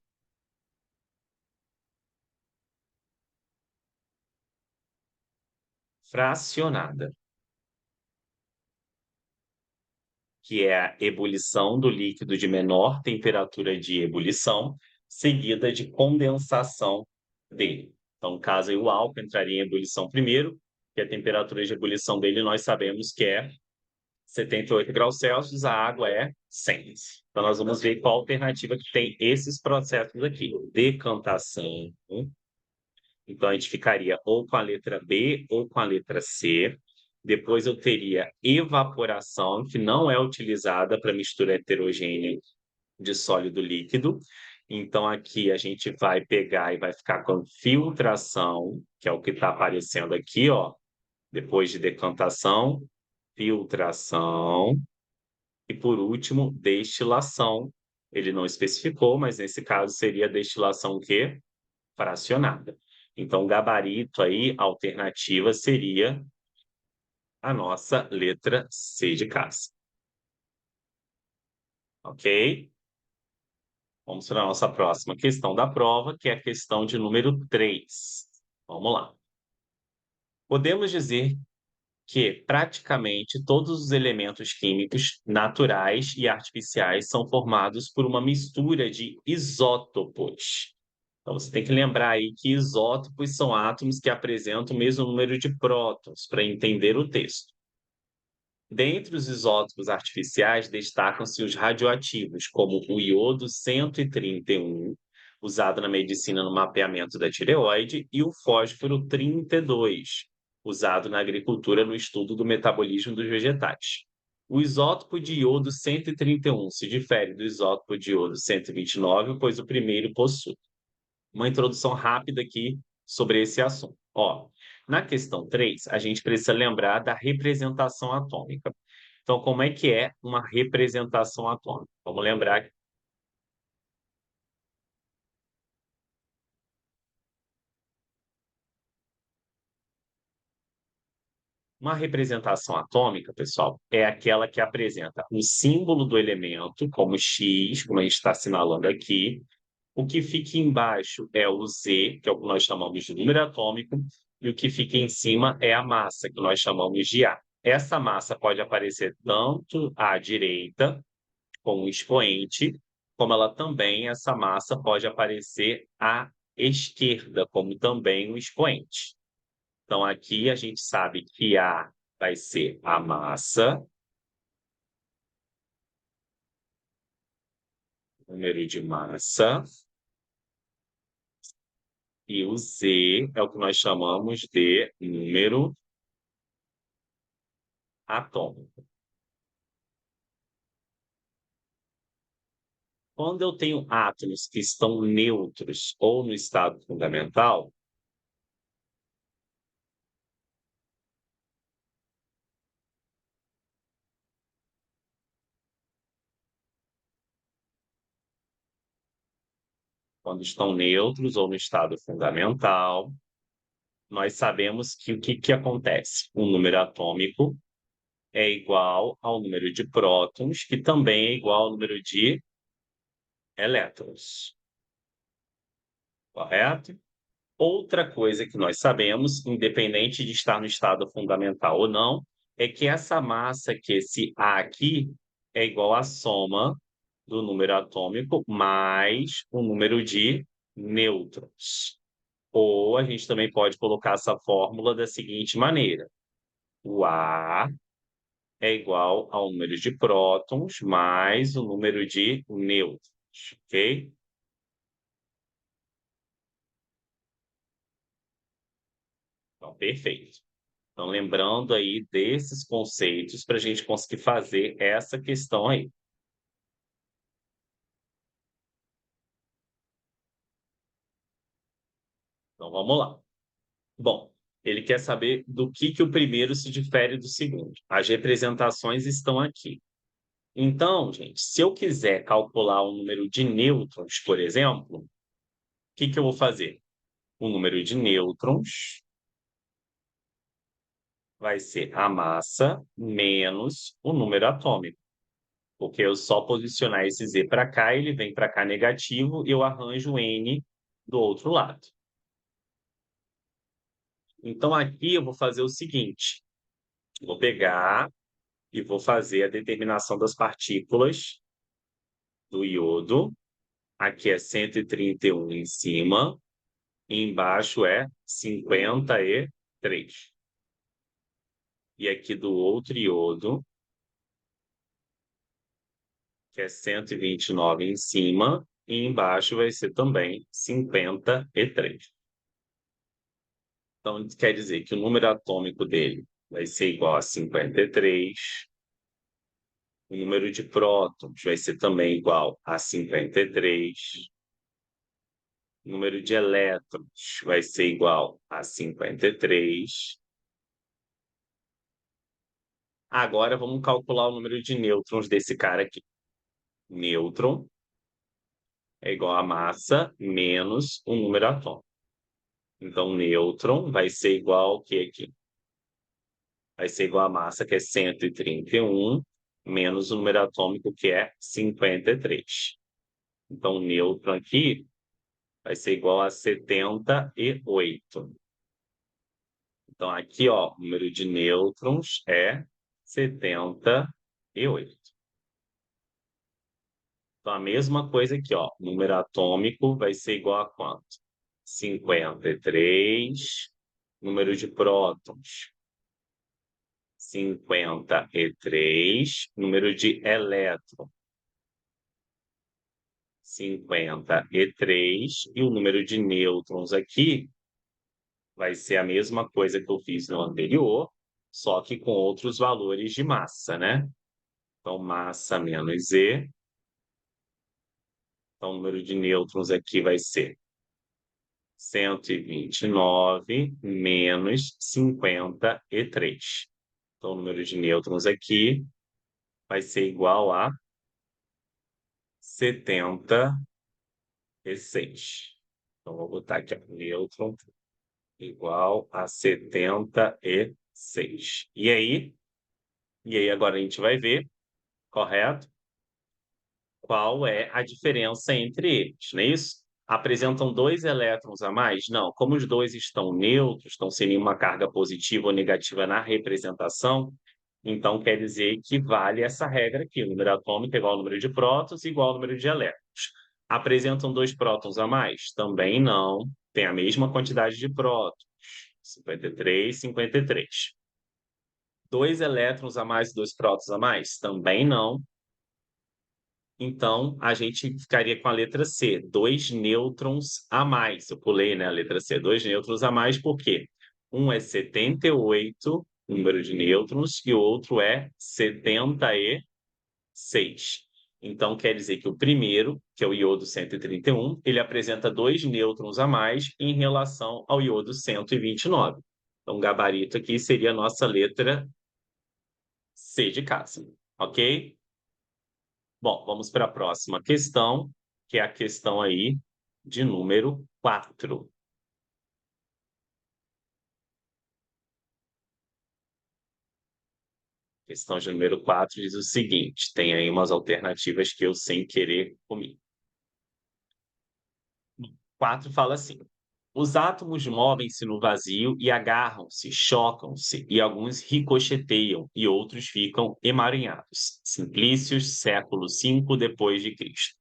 fracionada, que é a ebulição do líquido de menor temperatura de ebulição, seguida de condensação dele. Então, no caso aí, o álcool entraria em ebulição primeiro, que a temperatura de ebulição dele nós sabemos que é 78 graus Celsius, a água é 100. Então, nós vamos ver qual alternativa que tem esses processos aqui. Decantação. Então, a gente ficaria ou com a letra B ou com a letra C. Depois eu teria evaporação, que não é utilizada para mistura heterogênea de sólido líquido. Então, aqui a gente vai pegar e vai ficar com filtração, que é o que está aparecendo aqui, ó. Depois de decantação, filtração e, por último, destilação. Ele não especificou, mas nesse caso seria destilação o quê? Fracionada. Então, o gabarito aí, a alternativa seria a nossa letra C de casa. Ok? Vamos para a nossa próxima questão da prova, que é a questão de número 3. Vamos lá. Podemos dizer que praticamente todos os elementos químicos naturais e artificiais são formados por uma mistura de isótopos. Então, você tem que lembrar aí que isótopos são átomos que apresentam o mesmo número de prótons, para entender o texto. Dentre os isótopos artificiais, destacam-se os radioativos, como o iodo 131, usado na medicina no mapeamento da tireoide, e o fósforo 32, usado na agricultura no estudo do metabolismo dos vegetais. O isótopo de iodo 131 se difere do isótopo de iodo 129, pois o primeiro possui. Uma introdução rápida aqui sobre esse assunto. Ó, na questão 3, a gente precisa lembrar da representação atômica. Então, como é que é uma representação atômica? Vamos lembrar que uma representação atômica, pessoal, é aquela que apresenta o símbolo do elemento, como X, como a gente está assinalando aqui. O que fica embaixo é o Z, que é o que nós chamamos de número atômico, e o que fica em cima é a massa, que nós chamamos de A. Essa massa pode aparecer tanto à direita, com o expoente, como ela também, essa massa pode aparecer à esquerda, como também o expoente. Então, aqui a gente sabe que A vai ser a massa, número de massa, e o Z é o que nós chamamos de número atômico. Quando eu tenho átomos que estão neutros ou no estado fundamental, quando estão neutros ou no estado fundamental, nós sabemos que o que que acontece? O número atômico é igual ao número de prótons, que também é igual ao número de elétrons. Correto? Outra coisa que nós sabemos, independente de estar no estado fundamental ou não, é que essa massa, que esse A aqui, é igual à soma do número atômico mais o número de nêutrons. Ou a gente também pode colocar essa fórmula da seguinte maneira: o A é igual ao número de prótons mais o número de nêutrons, ok? Então, perfeito. Então, lembrando aí desses conceitos para a gente conseguir fazer essa questão aí. Então, vamos lá. Bom, ele quer saber do que o primeiro se difere do segundo. As representações estão aqui. Então, gente, se eu quiser calcular o número de nêutrons, por exemplo, o que eu vou fazer? O número de nêutrons vai ser a massa menos o número atômico. Porque eu só posicionar esse Z para cá, ele vem para cá negativo, e eu arranjo o N do outro lado. Então, aqui eu vou fazer o seguinte: vou pegar e vou fazer a determinação das partículas do iodo. Aqui é 131 em cima, e embaixo é 53. e aqui do outro iodo, que é 129 em cima, e embaixo vai ser também 53. Então, quer dizer que o número atômico dele vai ser igual a 53, o número de prótons vai ser também igual a 53, o número de elétrons vai ser igual a 53. Agora vamos calcular o número de nêutrons desse cara aqui. Nêutron é igual a massa menos o número atômico. Então, nêutron vai ser igual ao que aqui? Vai ser igual a massa, que é 131, menos o número atômico, que é 53. Então, o nêutron aqui vai ser igual a 78. Então, aqui, ó, o número de nêutrons é 78. Então, a mesma coisa aqui, ó. O número atômico vai ser igual a quanto? 53. Número de prótons, 53. Número de elétrons, 53. E o número de nêutrons aqui vai ser a mesma coisa que eu fiz no anterior, só que com outros valores de massa, né? Então, massa menos E. Então, o número de nêutrons aqui vai ser 129 menos 53. Então, o número de nêutrons aqui vai ser igual a 76. Então, vou botar aqui, ó, nêutron igual a 76. E aí? E aí, agora a gente vai ver, correto? Qual é a diferença entre eles, não é isso? Apresentam dois elétrons a mais? Não. Como os dois estão neutros, estão sem nenhuma carga positiva ou negativa na representação, então quer dizer que vale essa regra aqui. O número atômico é igual ao número de prótons igual ao número de elétrons. Apresentam dois prótons a mais? Também não. Tem a mesma quantidade de prótons. 53, 53. Dois elétrons a mais e dois prótons a mais? Também não. Então, a gente ficaria com a letra C, dois nêutrons a mais. Eu pulei, né, a letra C, dois nêutrons a mais, por quê? Um é 78, o número de nêutrons, e o outro é 76. Então, quer dizer que o primeiro, que é o iodo 131, ele apresenta dois nêutrons a mais em relação ao iodo 129. Então, o gabarito aqui seria a nossa letra C de casa, ok? Bom, vamos para a próxima questão, que é a questão aí de número 4. Questão de número 4 diz o seguinte: tem aí umas alternativas que eu sem querer comi. 4 fala assim: os átomos movem-se no vazio e agarram-se, chocam-se, e alguns ricocheteiam, e outros ficam emaranhados. Simplícios, século V depois de Cristo.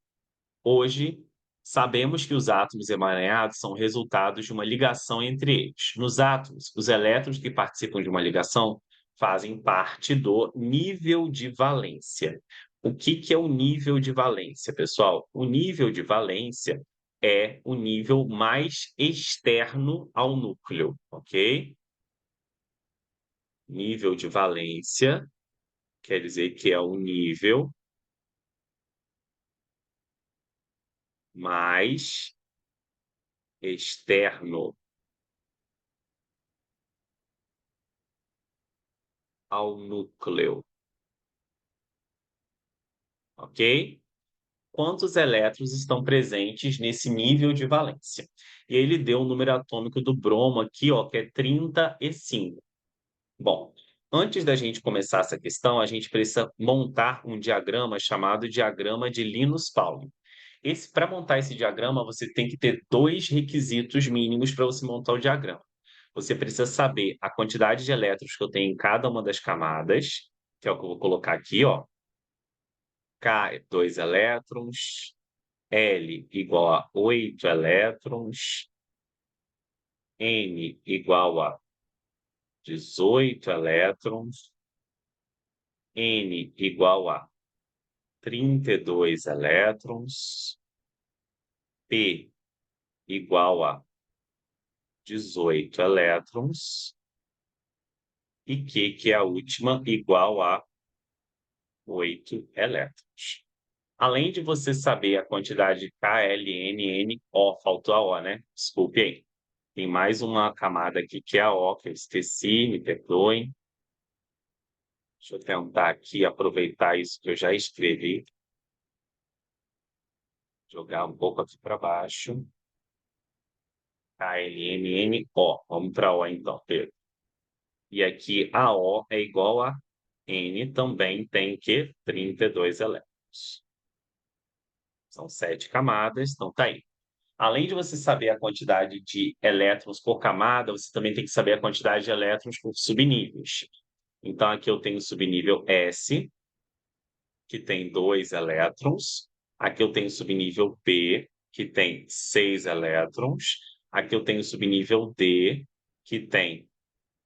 Hoje, sabemos que os átomos emaranhados são resultados de uma ligação entre eles. Nos átomos, os elétrons que participam de uma ligação fazem parte do nível de valência. O que que é o nível de valência, pessoal? O nível de valência é o nível mais externo ao núcleo, ok? Nível de valência quer dizer que é o nível mais externo ao núcleo, ok? Quantos elétrons estão presentes nesse nível de valência? E aí ele deu o número atômico do bromo aqui, ó, que é 35. Bom, antes da gente começar essa questão, a gente precisa montar um diagrama chamado diagrama de Linus-Pauling. Para montar esse diagrama, você tem que ter dois requisitos mínimos para você montar o diagrama. Você precisa saber a quantidade de elétrons que eu tenho em cada uma das camadas, que é o que eu vou colocar aqui, ó. K é 2 elétrons, L igual a 8 elétrons, N igual a 18 elétrons, N igual a 32 elétrons, P igual a 18 elétrons, e Q, que é a última, igual a 8 elétrons. Além de você saber a quantidade de K, L, N, N, O, faltou a O, né? Desculpe aí. Tem mais uma camada aqui que é a O, que eu esqueci, me perdoem. Deixa eu tentar aqui aproveitar isso que eu já escrevi. Jogar um pouco aqui para baixo. K, L, N, N, O. Vamos para O então, Pedro. E aqui a O é igual a N, também tem que 32 elétrons. São 7 camadas, então tá aí. Além de você saber a quantidade de elétrons por camada, você também tem que saber a quantidade de elétrons por subníveis. Então, aqui eu tenho o subnível S, que tem 2 elétrons. Aqui eu tenho o subnível P, que tem 6 elétrons. Aqui eu tenho o subnível D, que tem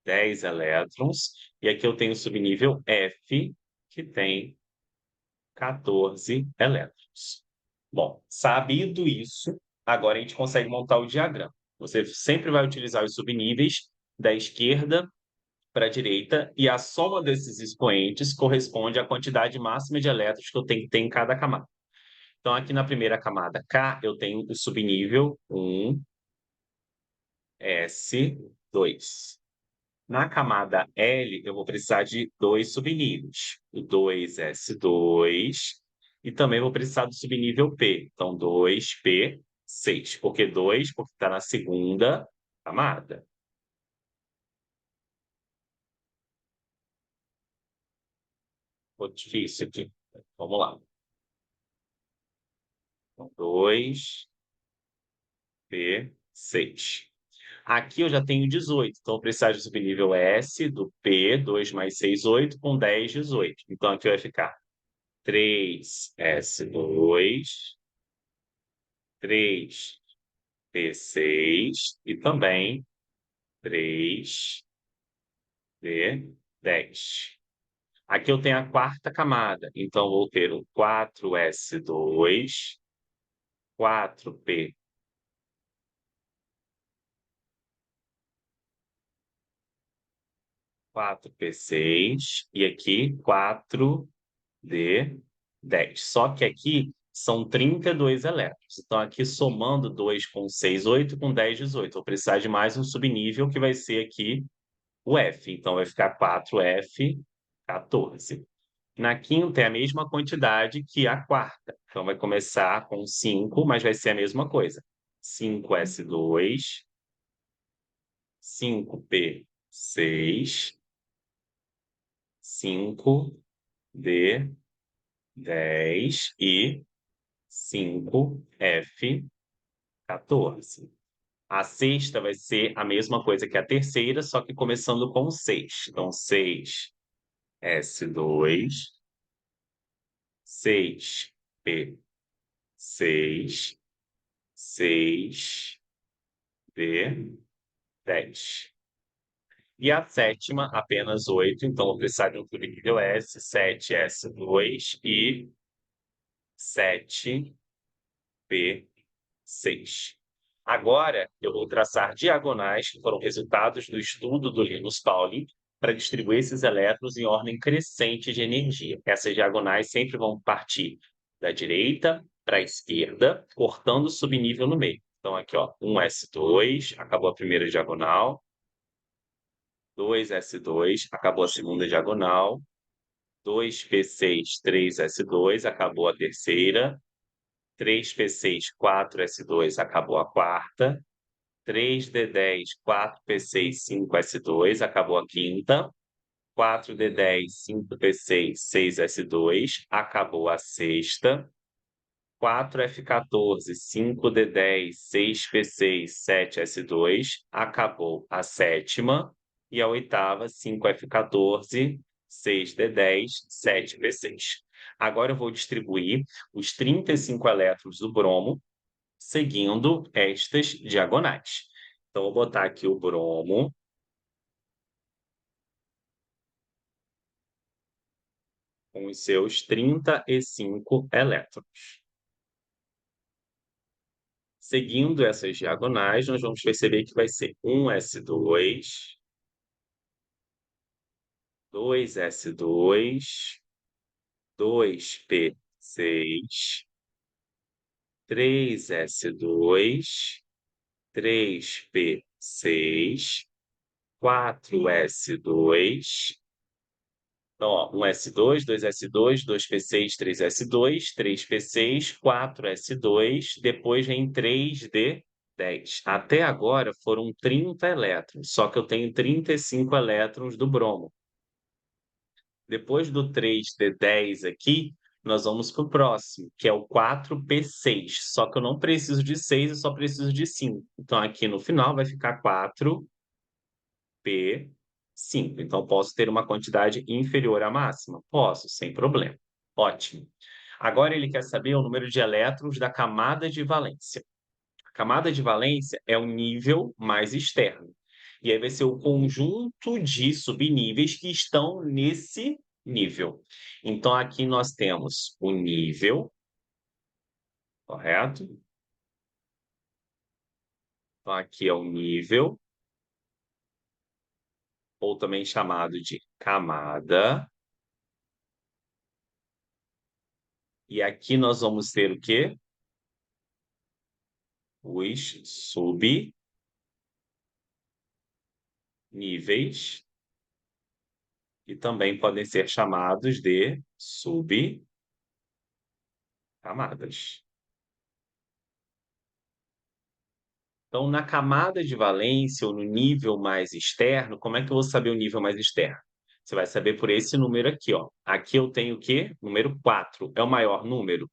10 elétrons. E aqui eu tenho o subnível F, que tem 14 elétrons. Bom, sabido isso, agora a gente consegue montar o diagrama. Você sempre vai utilizar os subníveis da esquerda para a direita e a soma desses expoentes corresponde à quantidade máxima de elétrons que eu tenho que ter em cada camada. Então, aqui na primeira camada K, eu tenho o subnível 1, S, 2. Na camada L, eu vou precisar de 2 subníveis. O 2S2 e também vou precisar do subnível P. Então, 2P6. Por que 2? Porque está na segunda camada. Ficou difícil aqui. Vamos lá. Então, 2P6. Aqui eu já tenho 18, então eu vou precisar do subnível S, do P, 2 mais 6, 8, com 10, 18. Então aqui vai ficar 3S2, 3P6 e também 3D10. Aqui eu tenho a quarta camada, então vou ter o 4S2, 4P, 4P6 e aqui 4D10. Só que aqui são 32 elétrons. Então, aqui somando 2 com 6, 8, com 10, 18. Vou precisar de mais um subnível, que vai ser aqui o F. Então, vai ficar 4F, 14. Na quinta é a mesma quantidade que a quarta. Então, vai começar com 5, mas vai ser a mesma coisa. 5S2, 5P6, 5D10 e 5F14. A sexta vai ser a mesma coisa que a terceira, só que começando com 6. Então, 6S2, 6P6, 6D10. E a sétima, apenas 8. Então, vou precisar de um subnível S, 7S2 e 7P6. Agora, eu vou traçar diagonais, que foram resultados do estudo do Linus Pauling, para distribuir esses elétrons em ordem crescente de energia. Essas diagonais sempre vão partir da direita para a esquerda, cortando o subnível no meio. Então, aqui, ó, 1S2, acabou a primeira diagonal. 2S2, acabou a segunda diagonal. 2P6, 3S2, acabou a terceira. 3P6, 4S2, acabou a quarta. 3D10, 4P6, 5S2, acabou a quinta. 4D10, 5P6, 6S2, acabou a sexta. 4F14, 5D10, 6P6, 7S2, acabou a sétima. E a oitava, 5F14, 6D10, 7P6. Agora eu vou distribuir os 35 elétrons do bromo seguindo estas diagonais. Então, vou botar aqui o bromo. com os seus 35 elétrons. Seguindo essas diagonais, nós vamos perceber que vai ser um S2, 2S2, 2P6, 3S2, 3P6, 4S2. Então, ó, um S2, 2S2, 2P6, 3S2, 3P6, 4S2, depois vem 3D10. Até agora foram 30 elétrons, só que eu tenho 35 elétrons do bromo. Depois do 3D10 aqui, nós vamos para o próximo, que é o 4P6. Só que eu não preciso de 6, eu só preciso de 5. Então, aqui no final vai ficar 4P5. Então, posso ter uma quantidade inferior à máxima? Posso, sem problema. Ótimo. Agora ele quer saber o número de elétrons da camada de valência. A camada de valência é o nível mais externo. E aí vai ser o conjunto de subníveis que estão nesse nível. Então, aqui nós temos o nível, correto? Então, aqui é o nível, ou também chamado de camada. E aqui nós vamos ter o quê? Os subníveis, que também podem ser chamados de subcamadas. Então, na camada de valência ou no nível mais externo, como é que eu vou saber o nível mais externo? Você vai saber por esse número aqui, ó. Aqui eu tenho o quê? Número 4. É o maior número?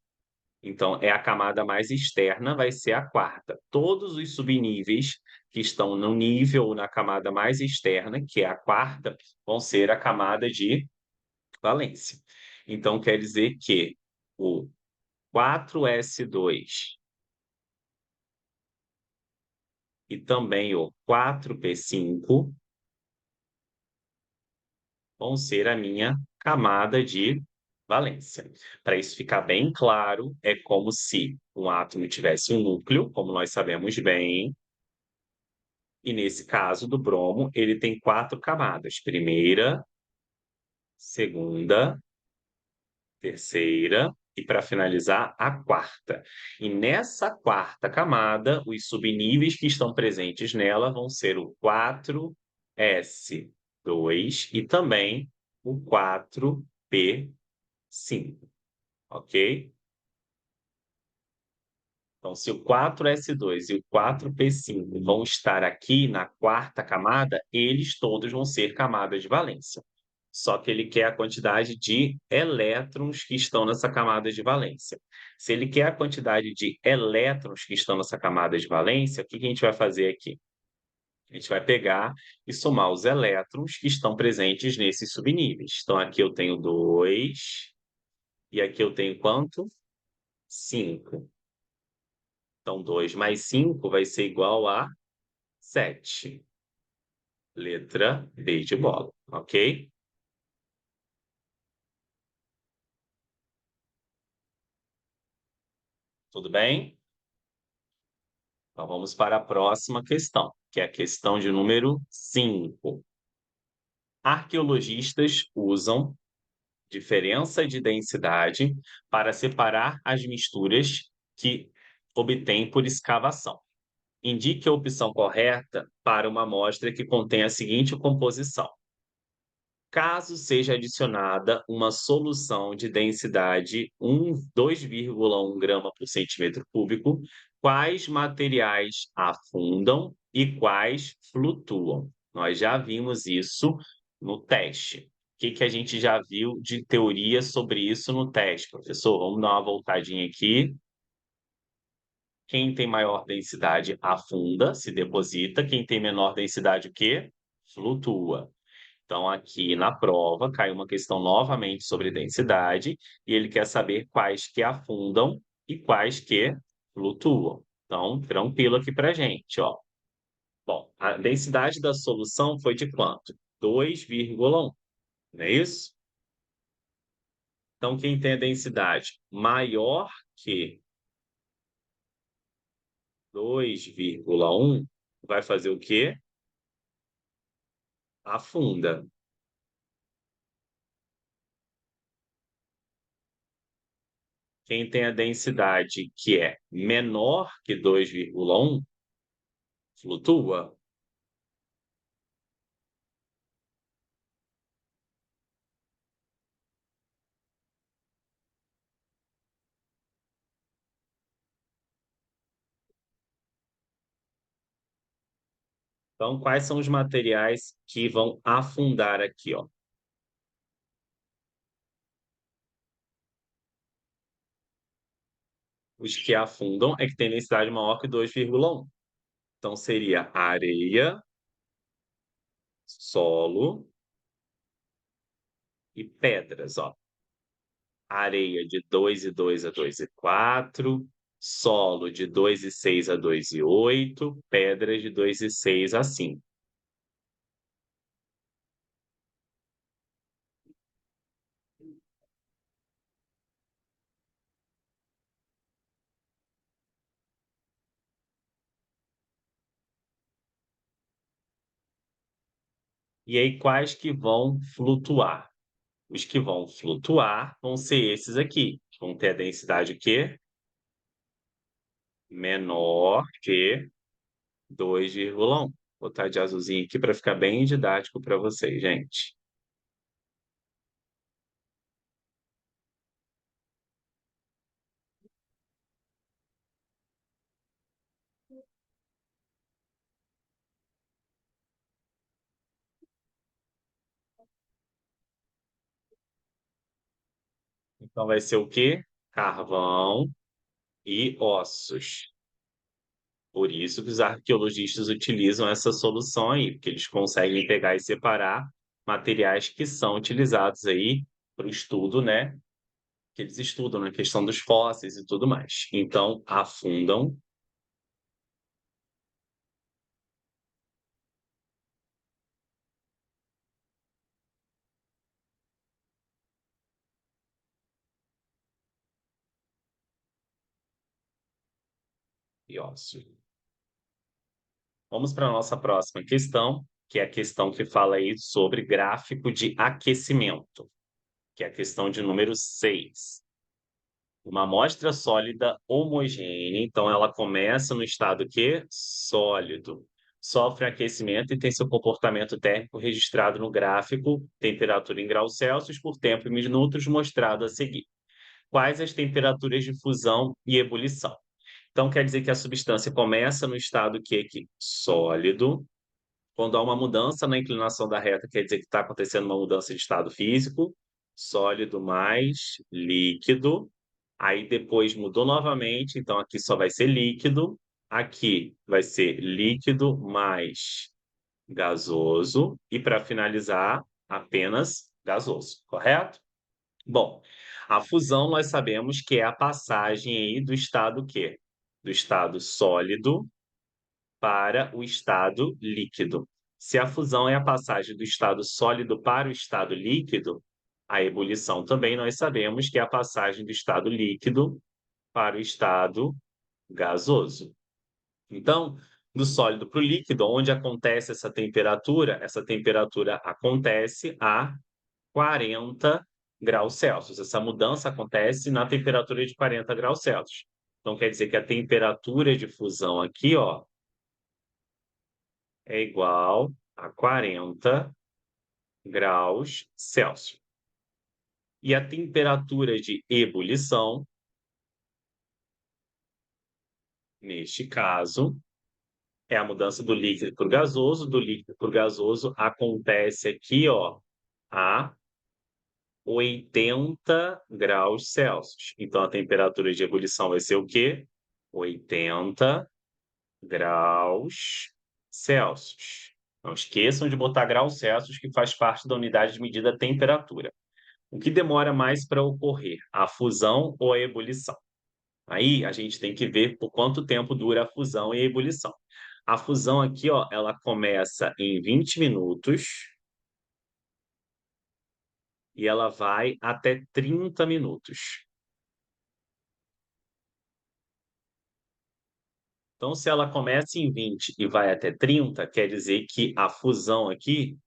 Então, é a camada mais externa, vai ser a quarta. Todos os subníveis que estão no nível ou na camada mais externa, que é a quarta, vão ser a camada de valência. Então, quer dizer que o 4S2 e também o 4P5 vão ser a minha camada de valência. Para isso ficar bem claro, é como se um átomo tivesse um núcleo, como nós sabemos bem, e nesse caso do bromo, ele tem 4 camadas: primeira, segunda, terceira e, para finalizar, a quarta. E nessa quarta camada, os subníveis que estão presentes nela vão ser o 4S2 e também o 4P5, ok? Então, se o 4S2 e o 4P5 vão estar aqui na quarta camada, eles todos vão ser camadas de valência. Só que ele quer a quantidade de elétrons que estão nessa camada de valência. Se ele quer a quantidade de elétrons que estão nessa camada de valência, o que que a gente vai fazer aqui? A gente vai pegar e somar os elétrons que estão presentes nesses subníveis. Então, aqui eu tenho 2, e aqui eu tenho quanto? 5. Então, 2 mais 5 vai ser igual a 7. Letra B de bola, ok? Tudo bem? Então, vamos para a próxima questão, que é a questão de número 5. Arqueologistas usam diferença de densidade para separar as misturas que obtêm por escavação. Indique a opção correta para uma amostra que contém a seguinte composição: caso seja adicionada uma solução de densidade 2,1 grama por centímetro cúbico, quais materiais afundam e quais flutuam? Nós já vimos isso no teste. O que que a gente já viu de teoria sobre isso no teste, professor? Vamos dar uma voltadinha aqui. Quem tem maior densidade afunda, se deposita. Quem tem menor densidade, o quê? Flutua. Então, aqui na prova, cai uma questão novamente sobre densidade, e ele quer saber quais que afundam e quais que flutuam. Então, tranquilo aqui para a gente, ó. Bom, a densidade da solução foi de quanto? 2,1, não é isso? Então, quem tem a densidade maior que 2,1 vai fazer o quê? Afunda. Quem tem a densidade que é menor que 2,1 flutua. Então, quais são os materiais que vão afundar aqui, ó? Os que afundam é que tem densidade maior que 2,1. Então, seria areia, solo e pedras, ó. Areia de 2,2 a 2,4, solo de 2,6 a 2,8, pedras de 2,6 a 5. E aí, quais que vão flutuar? Os que vão flutuar vão ser esses aqui, que vão ter a densidade o quê? Menor que 2,1. Vou botar de azulzinho aqui para ficar bem didático para vocês, gente. Então vai ser o quê? Carvão e ossos. Por isso que os arqueologistas utilizam essa solução aí, porque eles conseguem pegar e separar materiais que são utilizados aí para o estudo, né? Que eles estudam na questão dos fósseis e tudo mais. Então, afundam e ossos. Vamos para a nossa próxima questão, que é a questão que fala aí sobre gráfico de aquecimento, que é a questão de número 6. Uma amostra sólida homogênea, então ela começa no estado quê? Sólido. Sofre aquecimento e tem seu comportamento térmico registrado no gráfico, temperatura em graus Celsius por tempo em minutos, mostrado a seguir. Quais as temperaturas de fusão e ebulição? Então quer dizer que a substância começa no estado quê? Sólido. Quando há uma mudança na inclinação da reta, quer dizer que está acontecendo uma mudança de estado físico, sólido mais líquido. Aí depois mudou novamente, então aqui só vai ser líquido. Aqui vai ser líquido mais gasoso. E para finalizar, apenas gasoso, correto? Bom, a fusão nós sabemos que é a passagem aí do estado quê? Do estado sólido para o estado líquido. Se a fusão é a passagem do estado sólido para o estado líquido, a ebulição também nós sabemos que é a passagem do estado líquido para o estado gasoso. Então, do sólido para o líquido, onde acontece essa temperatura acontece a 40 graus Celsius. Essa mudança acontece na temperatura de 40 graus Celsius. Então, quer dizer que a temperatura de fusão aqui, ó, é igual a 40 graus Celsius. E a temperatura de ebulição, neste caso, é a mudança do líquido para o gasoso. Do líquido para o gasoso acontece aqui, ó, a 80 graus Celsius. Então, a temperatura de ebulição vai ser o quê? 80 graus Celsius. Não esqueçam de botar graus Celsius, que faz parte da unidade de medida temperatura. O que demora mais para ocorrer, a fusão ou a ebulição? Aí a gente tem que ver por quanto tempo dura a fusão e a ebulição. A fusão aqui, ó, ela começa em 20 minutos e ela vai até 30 minutos. Então, se ela começa em 20 e vai até 30, quer dizer que a fusão aqui,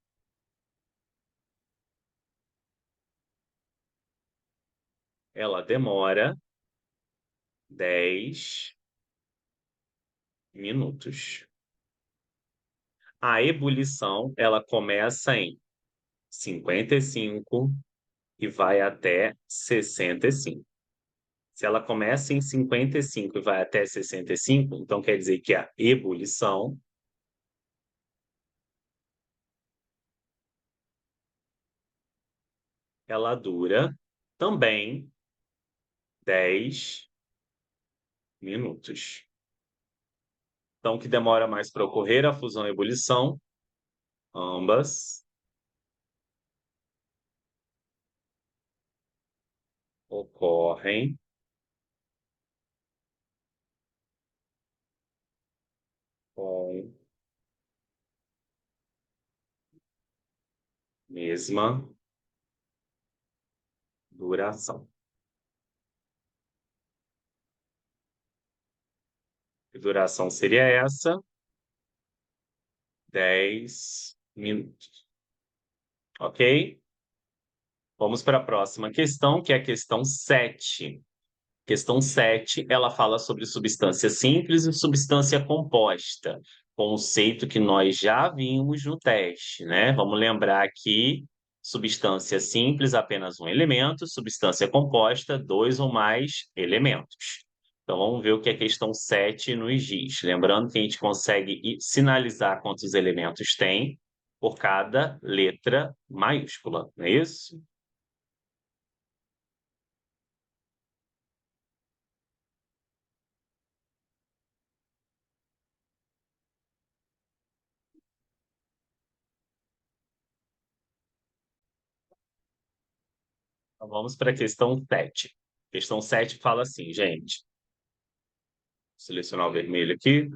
ela demora 10 minutos. A ebulição, ela começa em 55 e vai até 65. Se ela começa em 55 e vai até 65, então quer dizer que a ebulição, ela dura também 10 minutos. Então, o que demora mais para ocorrer, a fusão e a ebulição, ambas ocorrem com mesma duração. Que duração seria essa? 10 minutos. Ok? Vamos para a próxima questão, que é a questão 7. Questão 7, ela fala sobre substância simples e substância composta, conceito que nós já vimos no teste, né? Vamos lembrar aqui, substância simples, apenas um elemento, substância composta, dois ou mais elementos. Então, vamos ver o que a questão 7 nos diz. Lembrando que a gente consegue sinalizar quantos elementos tem por cada letra maiúscula, não é isso? Então, vamos para a questão 7. Questão 7 fala assim, gente. Vou selecionar o vermelho aqui.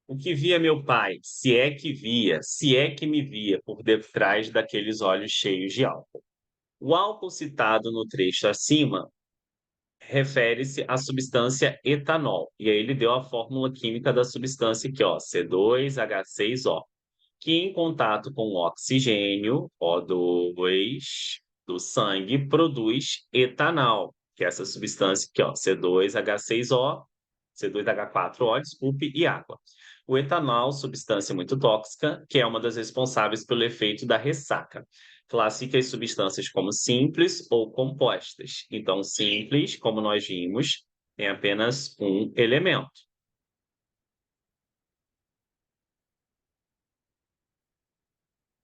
O que via meu pai, se é que via, se é que me via por detrás daqueles olhos cheios de álcool. O álcool citado no trecho acima refere-se à substância etanol. E aí ele deu a fórmula química da substância aqui, ó, C2H6O, que em contato com o oxigênio, O2, do sangue, produz etanol, que é essa substância aqui, ó, C2H6O, C2H4O, desculpe, e água. O etanol, substância muito tóxica, que é uma das responsáveis pelo efeito da ressaca. Classifica as substâncias como simples ou compostas. Então, simples, como nós vimos, tem apenas um elemento.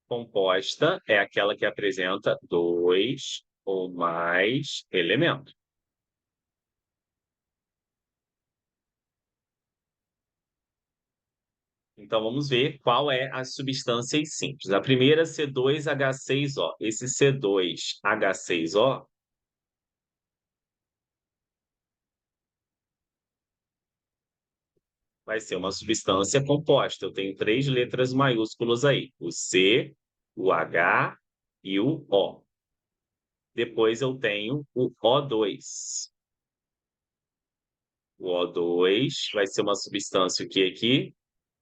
Composta é aquela que apresenta dois ou mais elementos. Então, vamos ver qual é as substâncias simples. A primeira, C2H6O. Esse C2H6O vai ser uma substância composta. Eu tenho três letras maiúsculas aí: o C, o H e o O. Depois eu tenho o O2. O O2 vai ser uma substância o que aqui?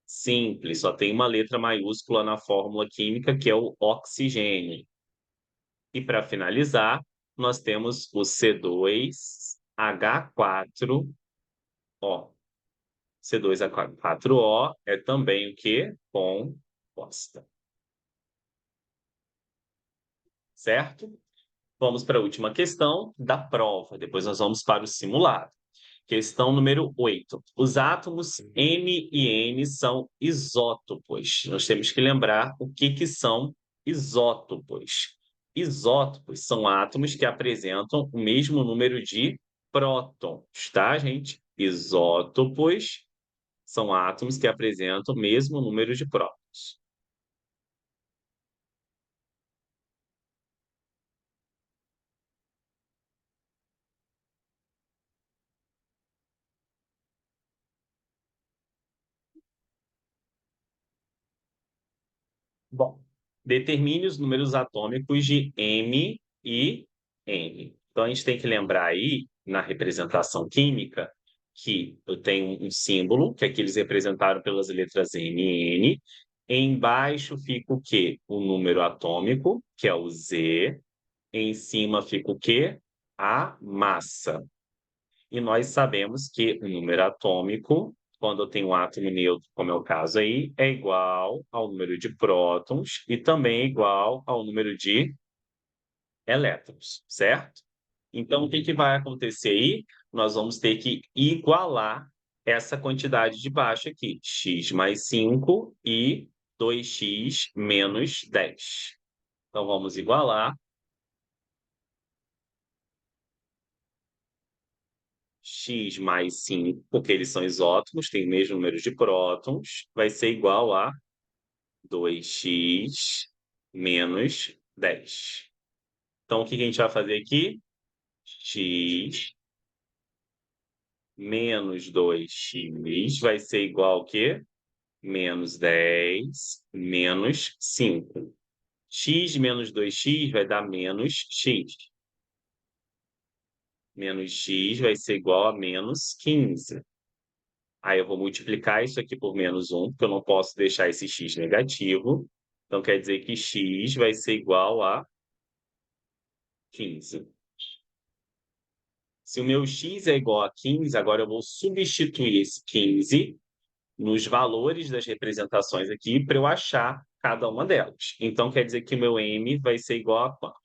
Simples, só tem uma letra maiúscula na fórmula química, que é o oxigênio. E para finalizar, nós temos o C2H4O. C2H4O é também o que? Composta. Certo? Vamos para a última questão da prova. Depois nós vamos para o simulado. Questão número 8. Os átomos M e N são isótopos. Nós temos que lembrar o que, que são isótopos. Isótopos são átomos que apresentam o mesmo número de prótons, tá, gente? Isótopos são átomos que apresentam o mesmo número de prótons. Bom, determine os números atômicos de M e N. Então, a gente tem que lembrar aí, na representação química, que eu tenho um símbolo, que aqui eles representaram pelas letras M e N. Embaixo fica o quê? O número atômico, que é o Z. Em cima fica o quê? A massa. E nós sabemos que o número atômico, quando eu tenho um átomo neutro, como é o caso aí, é igual ao número de prótons e também é igual ao número de elétrons, certo? Então, o que que vai acontecer aí? Nós vamos ter que igualar essa quantidade de baixo aqui, x mais 5 e 2x menos 10. Então, vamos igualar x mais 5, porque eles são isótomos, têm o mesmo número de prótons, vai ser igual a 2x menos 10. Então, o que que a gente vai fazer aqui? X menos 2x vai ser igual ao quê? Menos 10 menos 5. X menos 2x vai dar menos x. Menos x vai ser igual a menos 15. Aí eu vou multiplicar isso aqui por menos 1, porque eu não posso deixar esse x negativo. Então, quer dizer que x vai ser igual a 15. Se o meu x é igual a 15, agora eu vou substituir esse 15 nos valores das representações aqui para eu achar cada uma delas. Então, quer dizer que o meu m vai ser igual a quanto?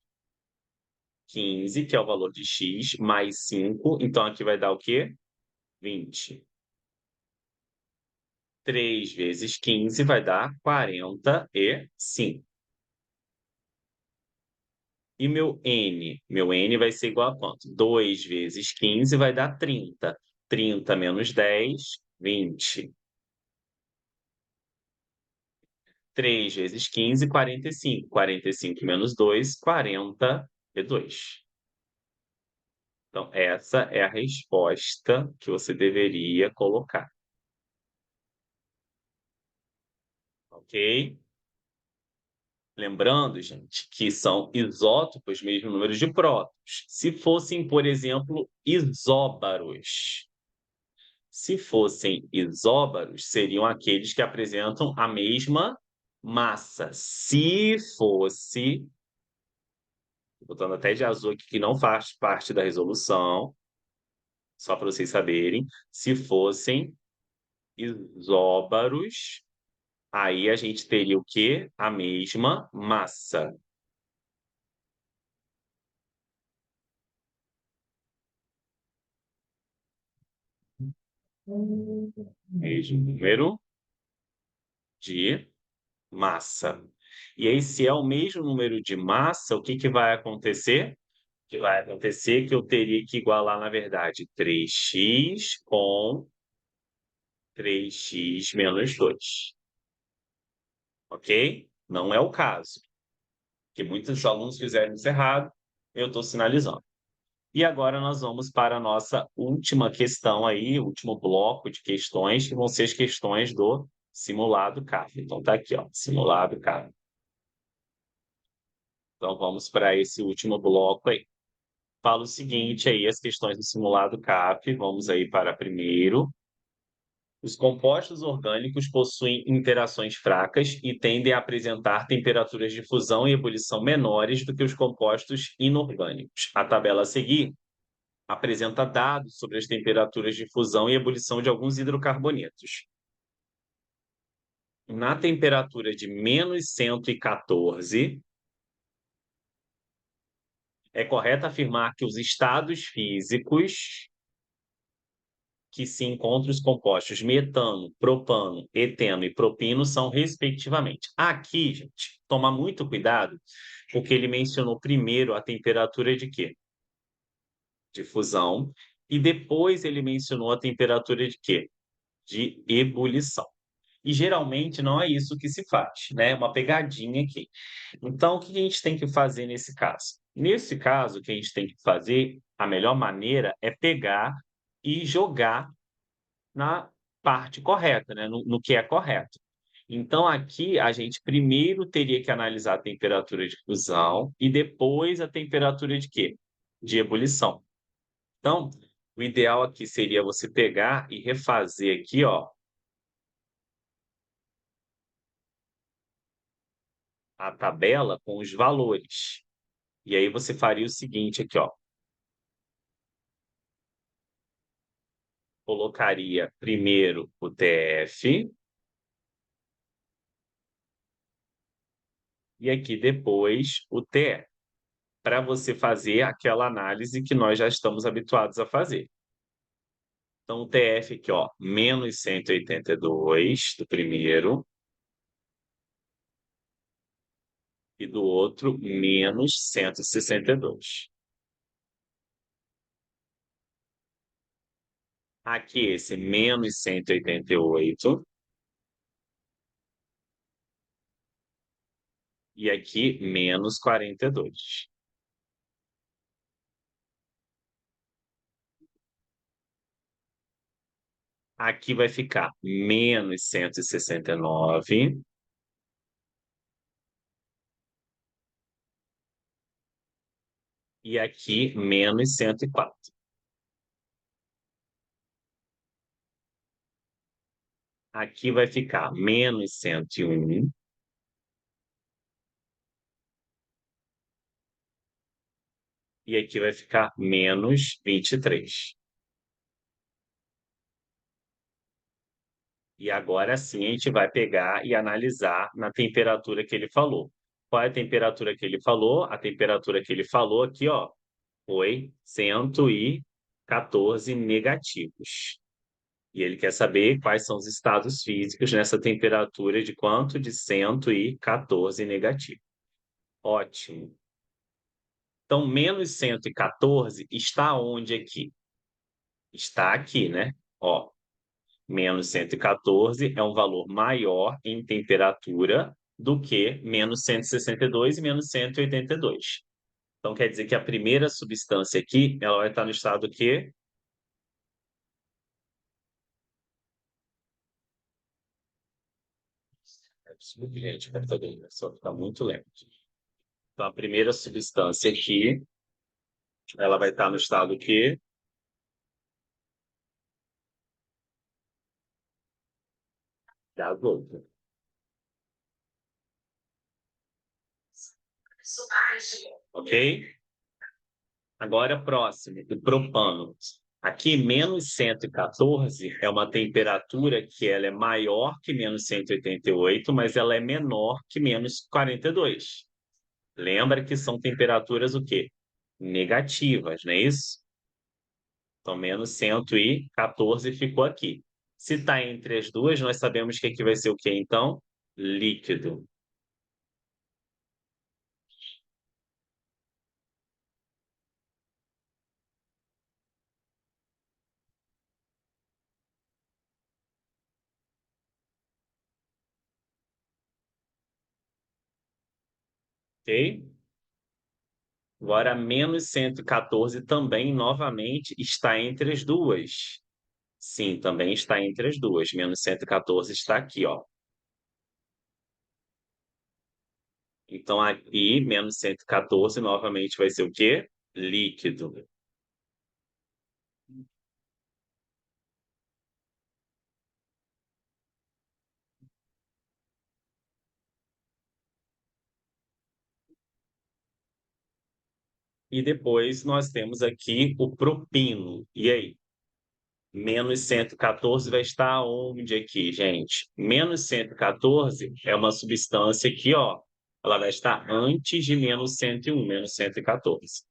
15, que é o valor de x, mais 5. Então, aqui vai dar o quê? 20. 3 vezes 15 vai dar 45. E meu N? Meu N vai ser igual a quanto? 2 vezes 15 vai dar 30. 30 menos 10, 20. 3 vezes 15, 45. 45 menos 2, 42. Então, essa é a resposta que você deveria colocar. Ok? Lembrando, gente, que são isótopos, mesmo número de prótons. Se fossem, por exemplo, isóbaros, se fossem isóbaros, seriam aqueles que apresentam a mesma massa. Se fosse, botando até de azul aqui, que não faz parte da resolução, só para vocês saberem, se fossem isóbaros, aí a gente teria o quê? A mesma massa. Mesmo número de massa. E aí, se é o mesmo número de massa, o que que vai acontecer? O que vai acontecer é que eu teria que igualar, na verdade, 3x com 3x menos 2. Ok? Não é o caso, que muitos alunos fizeram isso errado, eu estou sinalizando. E agora nós vamos para a nossa última questão aí, último bloco de questões, que vão ser as questões do simulado CAF. Então tá aqui, ó, simulado CAF. Então vamos para esse último bloco aí. Fala o seguinte aí, as questões do simulado CAF, vamos aí para primeiro. Os compostos orgânicos possuem interações fracas e tendem a apresentar temperaturas de fusão e ebulição menores do que os compostos inorgânicos. A tabela a seguir apresenta dados sobre as temperaturas de fusão e ebulição de alguns hidrocarbonetos. Na temperatura de menos 114, é correto afirmar que os estados físicos que se encontram os compostos metano, propano, eteno e propino são respectivamente. Aqui, gente, toma muito cuidado, porque ele mencionou primeiro a temperatura de quê? De fusão, e depois ele mencionou a temperatura de quê? De ebulição. E geralmente não é isso que se faz, né? É uma pegadinha aqui. Então, o que a gente tem que fazer nesse caso? Nesse caso, o que a gente tem que fazer, a melhor maneira é pegar e jogar na parte correta, né? No que é correto. Então, aqui, a gente primeiro teria que analisar a temperatura de fusão e depois a temperatura de quê? De ebulição. Então, o ideal aqui seria você pegar e refazer aqui, ó, a tabela com os valores. E aí você faria o seguinte aqui, ó, colocaria primeiro o TF e aqui depois o TE, para você fazer aquela análise que nós já estamos habituados a fazer. Então, o TF aqui, ó, menos 182 do primeiro e do outro menos 162. Aqui esse menos 188 e aqui menos 42. Aqui vai ficar menos 169 e aqui menos 104. Aqui vai ficar menos 101 e aqui vai ficar menos 23. E agora sim a gente vai pegar e analisar na temperatura que ele falou. Qual é a temperatura que ele falou? A temperatura que ele falou aqui, ó, foi 114 negativos. E ele quer saber quais são os estados físicos nessa temperatura de quanto? De 114 negativo. Ótimo. Então, menos 114 está onde aqui? Está aqui, né? Ó, menos 114 é um valor maior em temperatura do que menos 162 e menos 182. Então, quer dizer que a primeira substância aqui, ela vai estar no estado quê? Desculpe, gente, o computador só está muito lento. Então, a primeira substância aqui, ela vai estar no estado quê? Gasoso. Ok? Agora, próximo, o propano. Aqui, menos 114 é uma temperatura que ela é maior que menos 188, mas ela é menor que menos 42. Lembra que são temperaturas o quê? Negativas, não é isso? Então, menos 114 ficou aqui. Se está entre as duas, nós sabemos que aqui vai ser o quê, então? Líquido. Ok? Agora, menos 114 também, novamente, está entre as duas. Sim, também está entre as duas. Menos 114 está aqui, ó. Então, aqui, menos 114, novamente, vai ser o quê? Líquido. E depois nós temos aqui o propino. E aí? Menos 114 vai estar onde aqui, gente? Menos 114 é uma substância aqui, ó. Ela vai estar antes de menos 101, menos 114.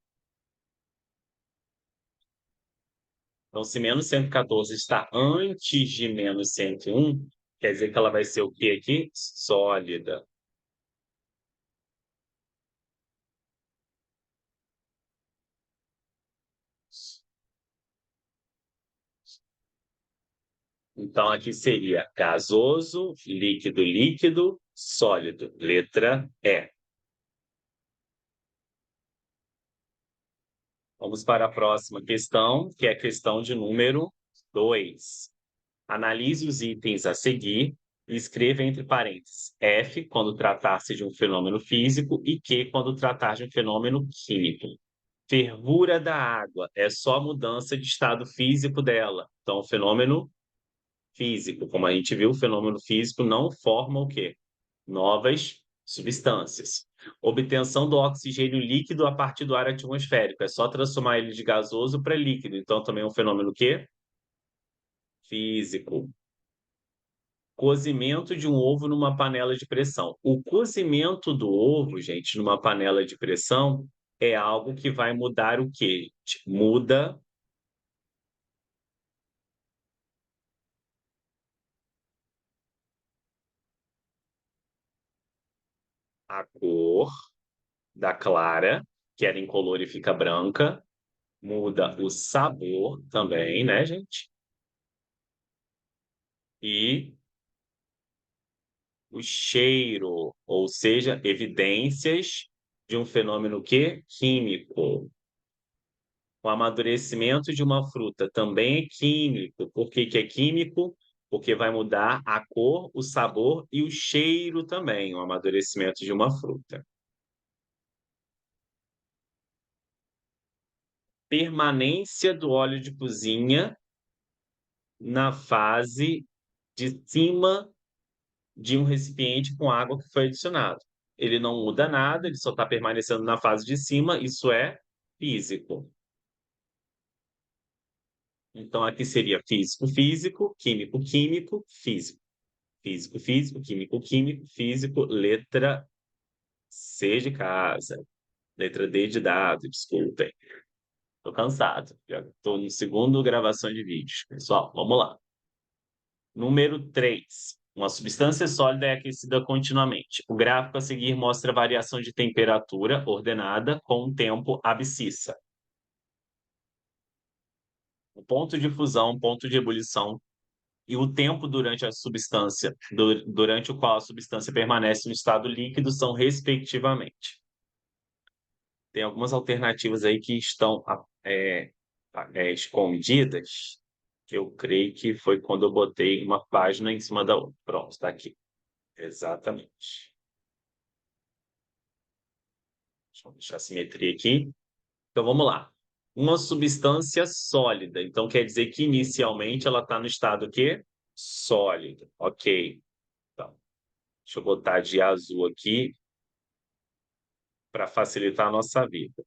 Então, se menos 114 está antes de menos 101, quer dizer que ela vai ser o quê aqui? Sólida. Então, aqui seria gasoso, líquido, líquido, sólido. Letra E. Vamos para a próxima questão, que é a questão de número 2. Analise os itens a seguir Escreva entre parênteses F quando tratar-se de um fenômeno físico e Q quando tratar de um fenômeno químico. Fervura da água é só mudança de estado físico dela. Então, fenômeno físico, como a gente viu, o fenômeno físico não forma o quê? Novas substâncias. Obtenção do oxigênio líquido a partir do ar atmosférico. É só transformar ele de gasoso para líquido. Então, também é um fenômeno quê? Físico. Cozimento de um ovo numa panela de pressão. O cozimento do ovo, gente, numa panela de pressão, é algo que vai mudar o quê? Muda a cor da clara, que era incolor e fica branca, muda o sabor também, né, gente? E o cheiro, ou seja, evidências de um fenômeno que químico. O amadurecimento de uma fruta também é químico. Por que que é químico? Porque vai mudar a cor, o sabor e o cheiro também, o amadurecimento de uma fruta. Permanência do óleo de cozinha na fase de cima de um recipiente com água que foi adicionado. Ele não muda nada, ele só está permanecendo na fase de cima, isso é físico. Então, aqui seria físico, físico, químico, químico, físico. Físico, físico, químico, químico, físico, letra C de casa, letra D de dado, desculpem. Tô cansado, já tô no segundo gravação de vídeos. Pessoal, vamos lá. Número 3. Uma substância sólida é aquecida continuamente. O gráfico a seguir mostra a variação de temperatura ordenada com o tempo abscissa. O ponto de fusão, ponto de ebulição e o tempo durante a substância, durante o qual a substância permanece no estado líquido são respectivamente. Tem algumas alternativas aí que estão escondidas, que eu creio que foi quando eu botei uma página em cima da outra. Pronto, está aqui. Exatamente. Deixa eu deixar a simetria aqui. Então vamos lá. Uma substância sólida. Então quer dizer que inicialmente ela está no estado quê? Sólido. Ok. Então, deixa eu botar de azul aqui para facilitar a nossa vida.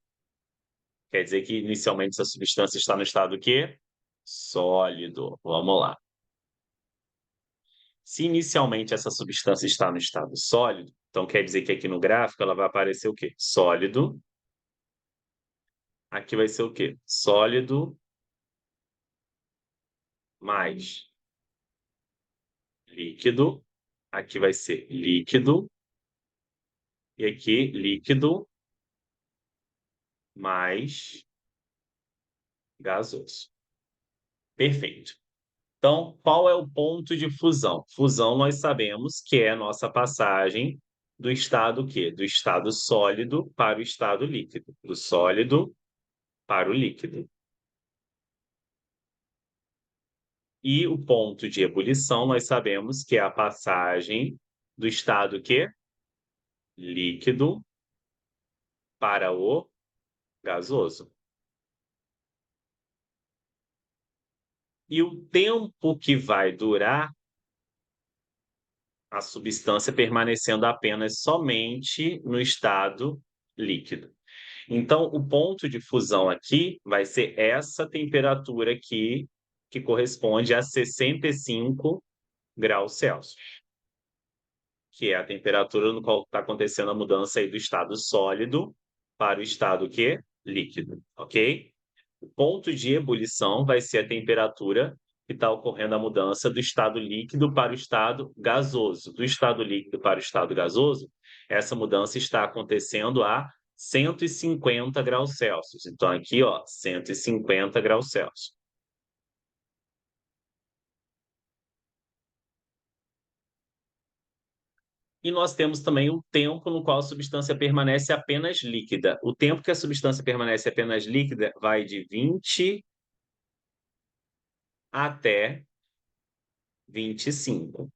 Quer dizer que inicialmente essa substância está no estado quê? Sólido. Vamos lá. Se inicialmente essa substância está no estado sólido, então quer dizer que aqui no gráfico ela vai aparecer o quê? Sólido. Aqui vai ser o quê? Sólido mais líquido. Aqui vai ser líquido. E aqui, líquido mais gasoso. Perfeito. Então, qual é o ponto de fusão? Fusão, nós sabemos que é a nossa passagem do estado quê? Do estado sólido para o estado líquido. Do sólido para o líquido. E o ponto de ebulição, nós sabemos que é a passagem do estado quê? Líquido para o gasoso. E o tempo que vai durar a substância permanecendo apenas somente no estado líquido. Então, o ponto de fusão aqui vai ser essa temperatura aqui, que corresponde a 65 graus Celsius, que é a temperatura no qual está acontecendo a mudança aí do estado sólido para o estado quê? Líquido, ok? O ponto de ebulição vai ser a temperatura que está ocorrendo a mudança do estado líquido para o estado gasoso. Do estado líquido para o estado gasoso, essa mudança está acontecendo a 150 graus Celsius. Então, aqui, ó, 150 graus Celsius. E nós temos também o tempo no qual a substância permanece apenas líquida. O tempo que a substância permanece apenas líquida vai de 20 até 25.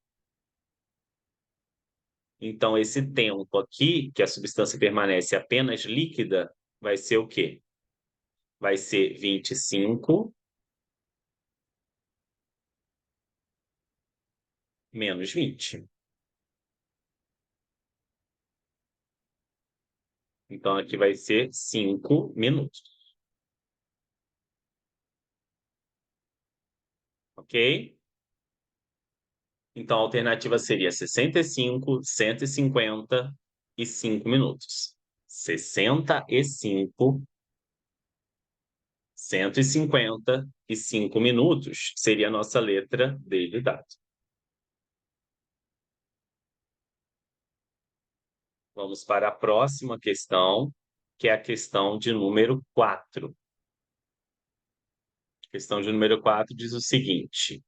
Então, esse tempo aqui, que a substância permanece apenas líquida, vai ser o quê? Vai ser 25 menos 20. Então, aqui vai ser 5 minutos, ok? Então, a alternativa seria 65, 150 e 5 minutos. 65, 150 e 5 minutos seria a nossa letra D de dado. Vamos para a próxima questão, que é a questão de número 4. Questão de número 4 diz o seguinte: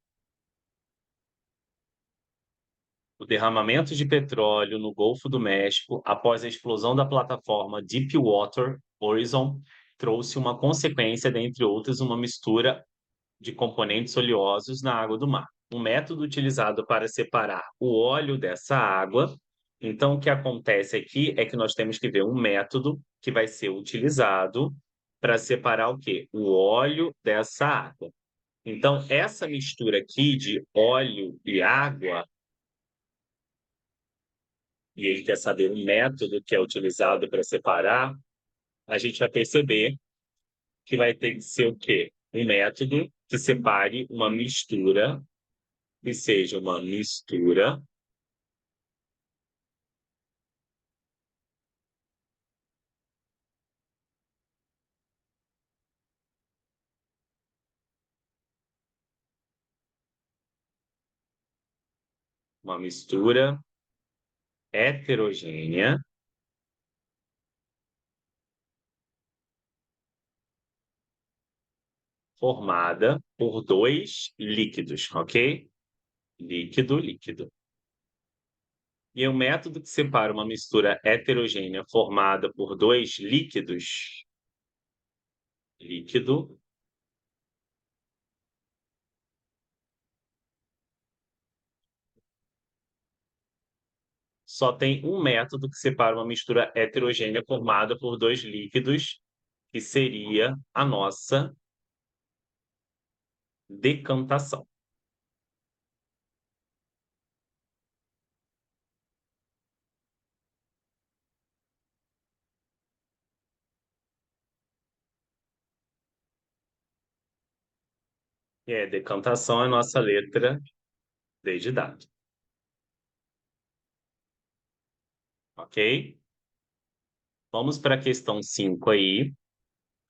o derramamento de petróleo no Golfo do México após a explosão da plataforma Deepwater Horizon trouxe uma consequência, dentre outras, uma mistura de componentes oleosos na água do mar. Um método utilizado para separar o óleo dessa água. Então, o que acontece aqui é que nós temos que ver um método que vai ser utilizado para separar o quê? O óleo dessa água. Então, essa mistura aqui de óleo e água, e ele quer saber o método que é utilizado para separar, a gente vai perceber que vai ter que ser o quê? Um método que separe uma mistura, que seja uma mistura heterogênea formada por dois líquidos, ok? Líquido, líquido. E o método que separa uma mistura heterogênea formada por dois líquidos, líquido, só tem um método que separa uma mistura heterogênea formada por dois líquidos, que seria a nossa decantação. E decantação é a nossa letra D de dado, ok? Vamos para a questão 5 aí.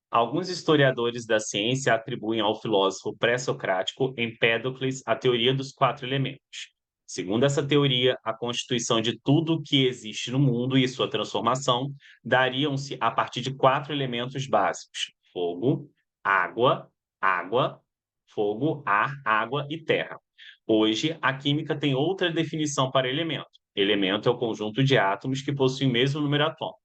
Alguns historiadores da ciência atribuem ao filósofo pré-socrático Empédocles a teoria dos quatro elementos. Segundo essa teoria, a constituição de tudo o que existe no mundo e sua transformação dariam-se a partir de quatro elementos básicos: fogo, água, água, fogo, ar, água e terra. Hoje, a química tem outra definição para elemento. Elemento é o conjunto de átomos que possuem o mesmo número atômico.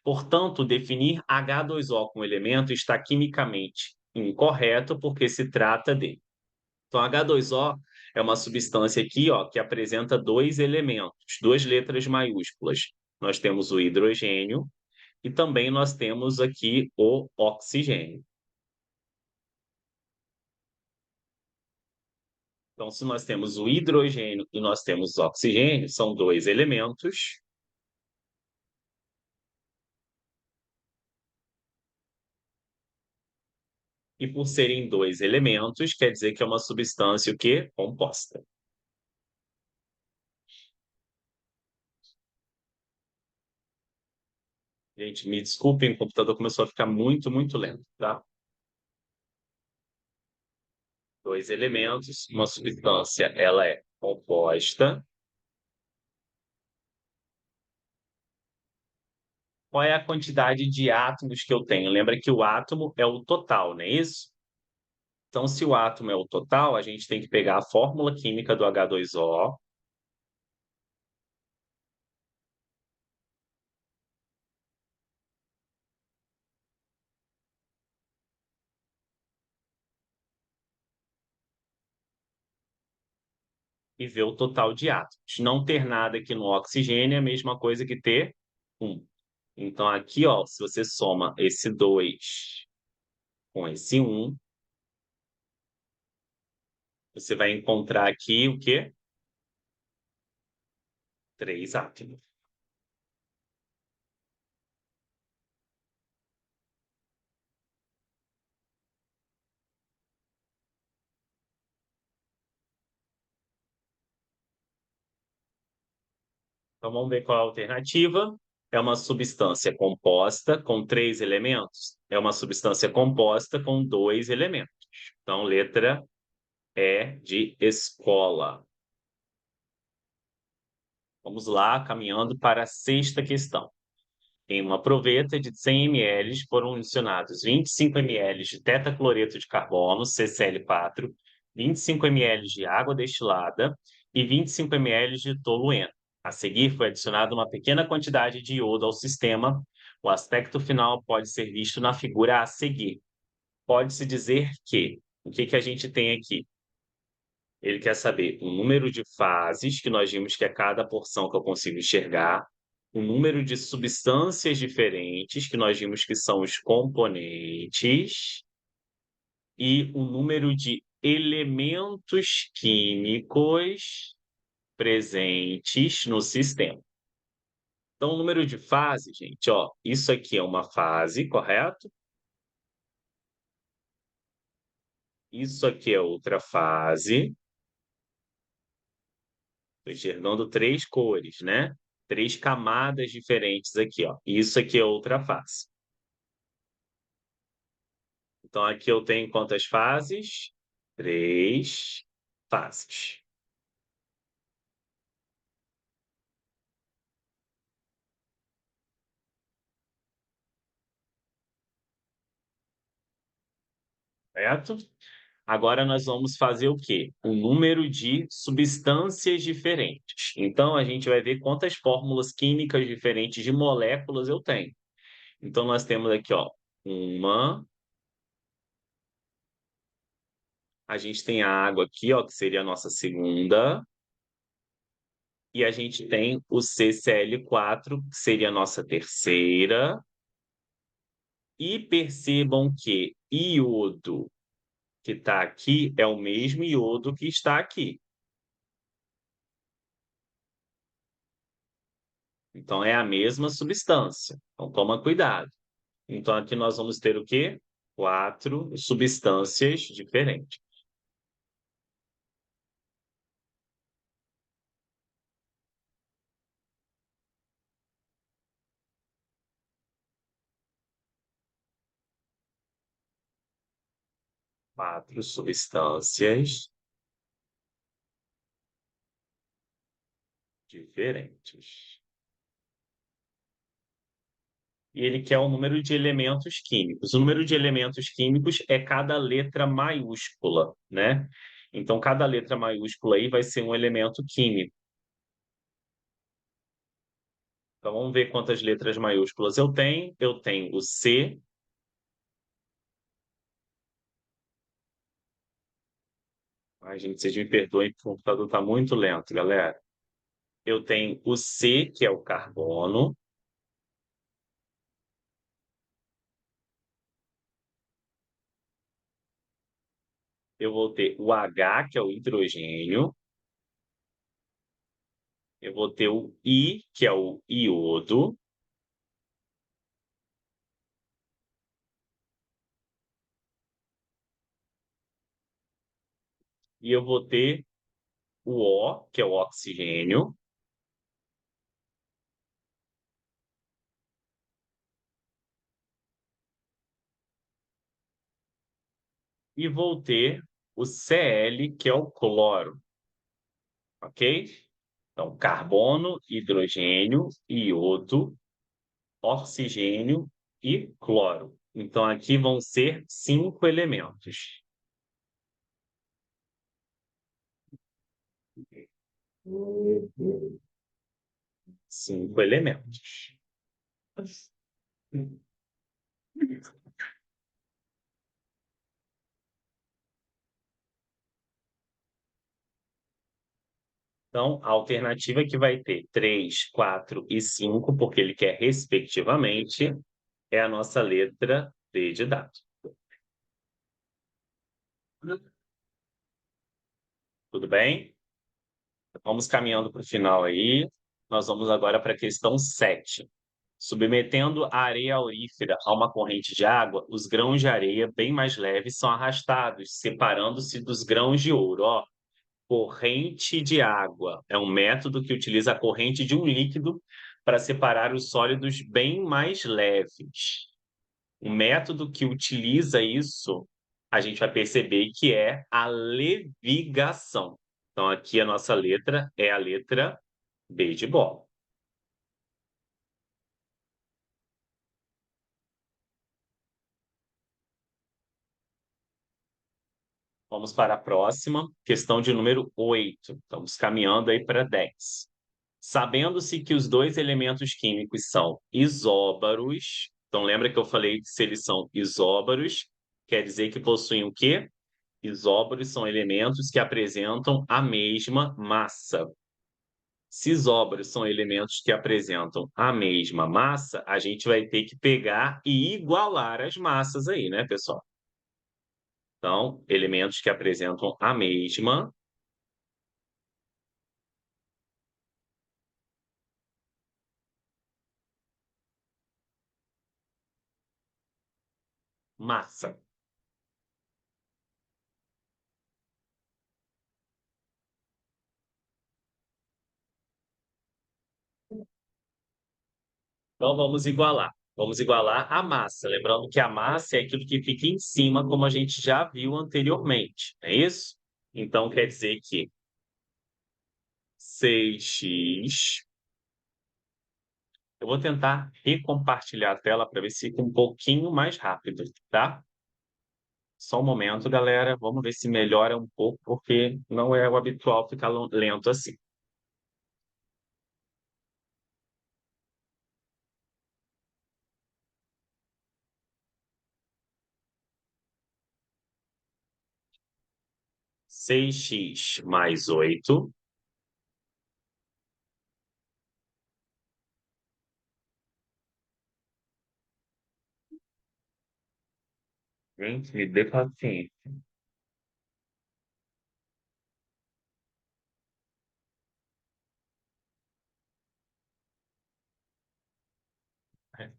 Portanto, definir H2O como elemento está quimicamente incorreto porque se trata de. Então, H2O é uma substância aqui, ó, que apresenta dois elementos, duas letras maiúsculas. Nós temos o hidrogênio e também nós temos aqui o oxigênio. Então, se nós temos o hidrogênio e nós temos o oxigênio, são dois elementos. E por serem dois elementos, quer dizer que é uma substância o quê? Composta. Gente, me desculpem, o computador começou a ficar muito, muito lento, tá? Dois elementos, uma substância, ela é composta. Qual é a quantidade de átomos que eu tenho? Lembra que o átomo é o total, não é isso? Então, se o átomo é o total, a gente tem que pegar a fórmula química do H2O. e ver o total de átomos. Não ter nada aqui no oxigênio é a mesma coisa que ter um. Então, aqui, ó, se você soma esse 2 com esse um, você vai encontrar aqui o quê? 3 átomos. Então, vamos ver qual é a alternativa. É uma substância composta com 3 elementos? É uma substância composta com 2 elementos. Então, letra E de escola. Vamos lá, caminhando para a sexta questão. Em uma proveta de 100 ml foram adicionados 25 ml de tetacloreto de carbono, CCl4, 25 ml de água destilada e 25 ml de tolueno. A seguir, foi adicionada uma pequena quantidade de iodo ao sistema. O aspecto final pode ser visto na figura a seguir. Pode-se dizer que, o que a gente tem aqui? Ele quer saber o número de fases, que nós vimos que é cada porção que eu consigo enxergar, o número de substâncias diferentes, que nós vimos que são os componentes, e o número de elementos químicos presentes no sistema. Então, o número de fases, gente, ó, isso aqui é uma fase, correto? Isso aqui é outra fase. Estou enxergando 3 cores, né? 3 camadas diferentes aqui, ó. Isso aqui é outra face. Então, aqui eu tenho quantas fases? 3 faces. Certo? Agora nós vamos fazer o quê? O número de substâncias diferentes. Então, a gente vai ver quantas fórmulas químicas diferentes de moléculas eu tenho. Então, nós temos aqui, ó, uma. A gente tem a água aqui, ó, que seria a nossa segunda. E a gente tem o CCl4, que seria a nossa terceira. E percebam que iodo que está aqui é o mesmo iodo que está aqui. Então, é a mesma substância. Então, toma cuidado. Então, aqui nós vamos ter o quê? 4 substâncias diferentes. Quatro substâncias diferentes. E ele quer o número de elementos químicos. O número de elementos químicos é cada letra maiúscula, né? Então, cada letra maiúscula aí vai ser um elemento químico. Então, vamos ver quantas letras maiúsculas eu tenho. Eu tenho o C. Ai, gente, vocês me perdoem, porque o computador está muito lento, galera. Eu tenho o C, que é o carbono. Eu vou ter o H, que é o hidrogênio. Eu vou ter o I, que é o iodo. E eu vou ter o O, que é o oxigênio. E vou ter o Cl, que é o cloro, ok? Então, carbono, hidrogênio, iodo, oxigênio e cloro. Então, aqui vão ser 5 elementos. 5 elementos. Então, a alternativa que vai ter 3, 4 e 5, porque ele quer respectivamente, é a nossa letra D de dado. Tudo bem? Vamos caminhando para o final aí. Nós vamos agora para a questão 7. Submetendo a areia aurífera a uma corrente de água, os grãos de areia bem mais leves são arrastados, separando-se dos grãos de ouro. Ó, corrente de água é um método que utiliza a corrente de um líquido para separar os sólidos bem mais leves. O método que utiliza isso, a gente vai perceber que é a levigação. Então, aqui a nossa letra é a letra B de bola. Vamos para a próxima, questão de número 8. Estamos caminhando aí para 10. Sabendo-se que os dois elementos químicos são isóbaros, então lembra que eu falei que se eles são isóbaros, quer dizer que possuem o quê? Isóbaros são elementos que apresentam a mesma massa. Se isóbaros são elementos que apresentam a mesma massa, a gente vai ter que pegar e igualar as massas aí, né, pessoal? Então, elementos que apresentam a mesma massa. Então, vamos igualar. Vamos igualar a massa. Lembrando que a massa é aquilo que fica em cima, como a gente já viu anteriormente, não é isso? Então, quer dizer que 6x. Eu vou tentar recompartilhar a tela para ver se fica um pouquinho mais rápido, tá? Só um momento, galera. Vamos ver se melhora um pouco, porque não é o habitual ficar lento assim. 6x mais 8. Gente, me dê paciência.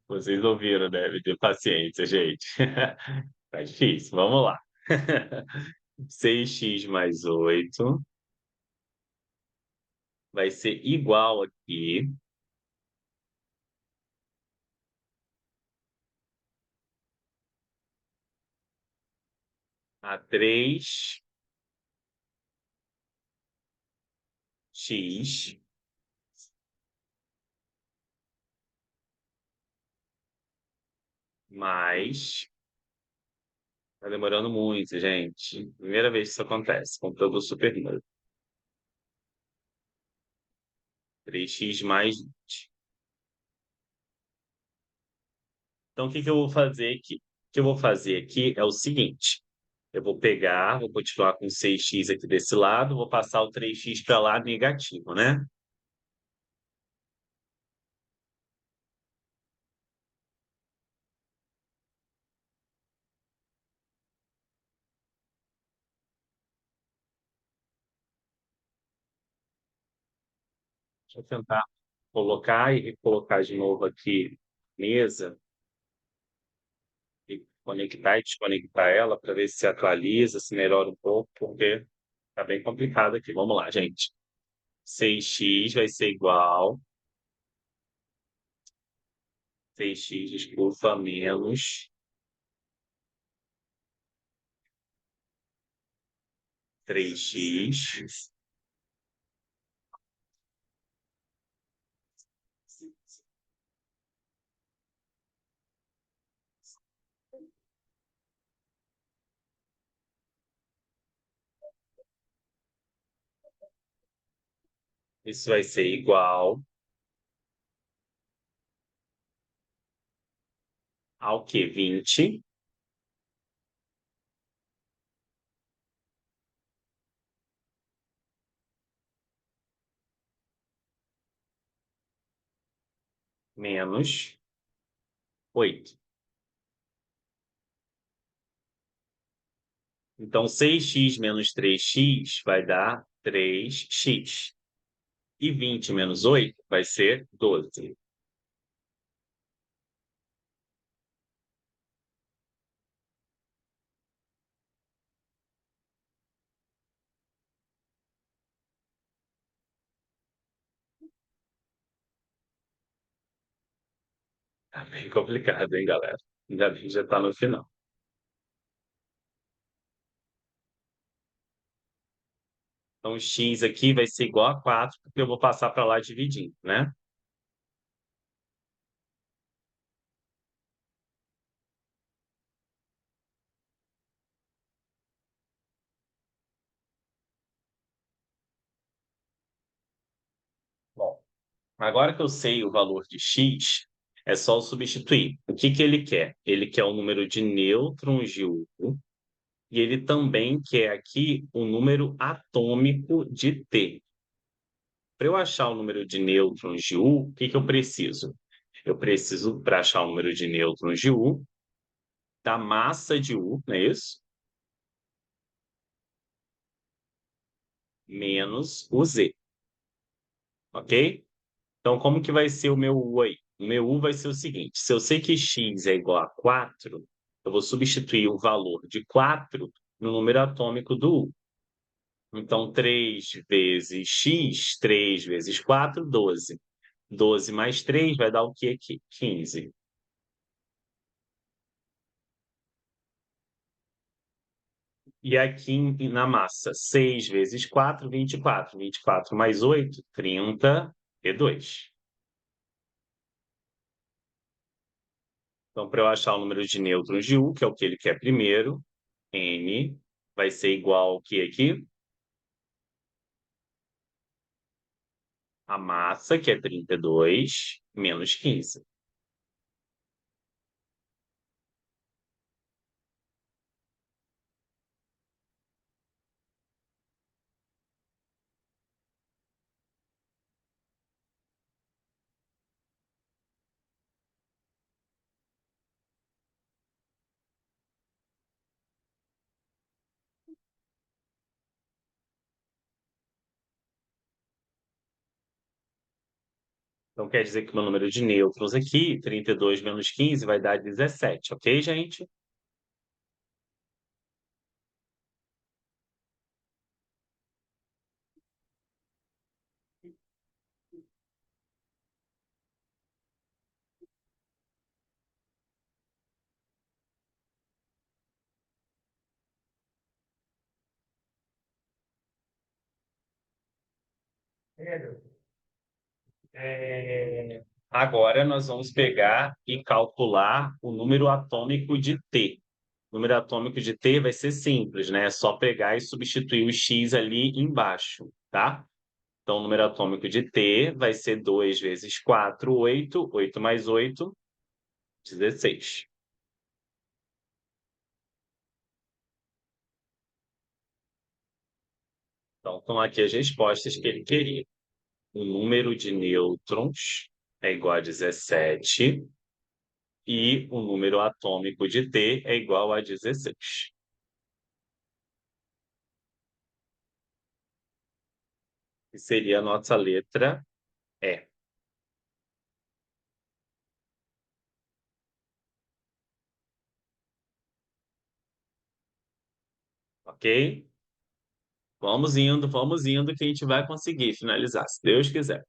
Vocês ouviram, né? Me dê paciência, gente. Tá difícil. Vamos lá. 6x mais 8 vai ser igual aqui a 3x mais. Tá demorando muito, gente. Primeira vez que isso acontece. Computador super novo. 3x mais 20. Então, o que que eu vou fazer aqui? O que eu vou fazer aqui é o seguinte. Eu vou pegar, vou continuar com 6x aqui desse lado, vou passar o 3x para lá negativo, né? Deixa eu tentar colocar e recolocar de novo aqui mesa e conectar e desconectar ela para ver se atualiza, se melhora um pouco, porque tá bem complicado aqui. Vamos lá, gente. 6x vai ser igual 6x, desculpa, menos 3x. Isso vai ser igual ao que? 20. menos 8. Então, 6x menos 3x vai dar 3x. E 20 menos 8 vai ser 12. Tá bem complicado, hein, galera? Ainda bem que já tá no final. Então, o x aqui vai ser igual a 4, porque eu vou passar para lá dividindo, né? Bom, agora que eu sei o valor de x, é só eu substituir. O que que ele quer? Ele quer o número de nêutrons de U e ele também quer aqui o número atômico de T. Para eu achar o número de nêutrons de U, o que que eu preciso? Eu preciso, para achar o número de nêutrons de U, da massa de U, não é isso? Menos o Z, ok? Então, como que vai ser o meu U aí? O meu U vai ser o seguinte: se eu sei que x é igual a 4, eu vou substituir o valor de 4 no número atômico do U. Então, 3 vezes x, 3 vezes 4, 12. 12 mais 3 vai dar o que aqui? 15. E aqui na massa, 6 vezes 4, 24. 24 mais 8, 32. Então, para eu achar o número de nêutrons de U, que é o que ele quer primeiro, N vai ser igual ao que aqui? A massa, que é 32, menos 15. Então, quer dizer que o meu número de nêutrons aqui, 32 menos 15, vai dar 17, ok, gente? Agora nós vamos pegar e calcular o número atômico de T. O número atômico de T vai ser simples, né? É só pegar e substituir o X ali embaixo, tá? Então, o número atômico de T vai ser 2 vezes 4, 8. 8 mais 8, 16. Então, estão aqui as respostas que ele queria. O número de nêutrons é igual a 17 e o número atômico de T é igual a 16. Que seria a nossa letra E, ok? Vamos indo que a gente vai conseguir finalizar, se Deus quiser.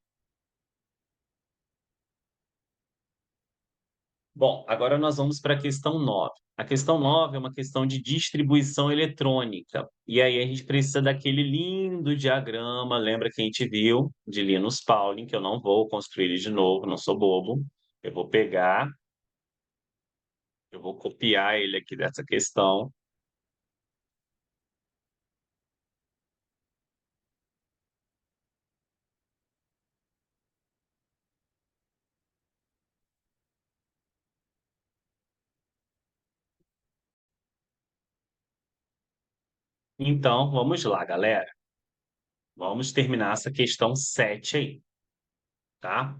Bom, agora nós vamos para a questão 9. A questão 9 é uma questão de distribuição eletrônica. E aí a gente precisa daquele lindo diagrama, lembra que a gente viu, de Linus Pauling, que eu não vou construir ele de novo, não sou bobo. Eu vou pegar, eu vou copiar ele aqui dessa questão. Então, vamos lá, galera. Vamos terminar essa questão 7 aí, tá?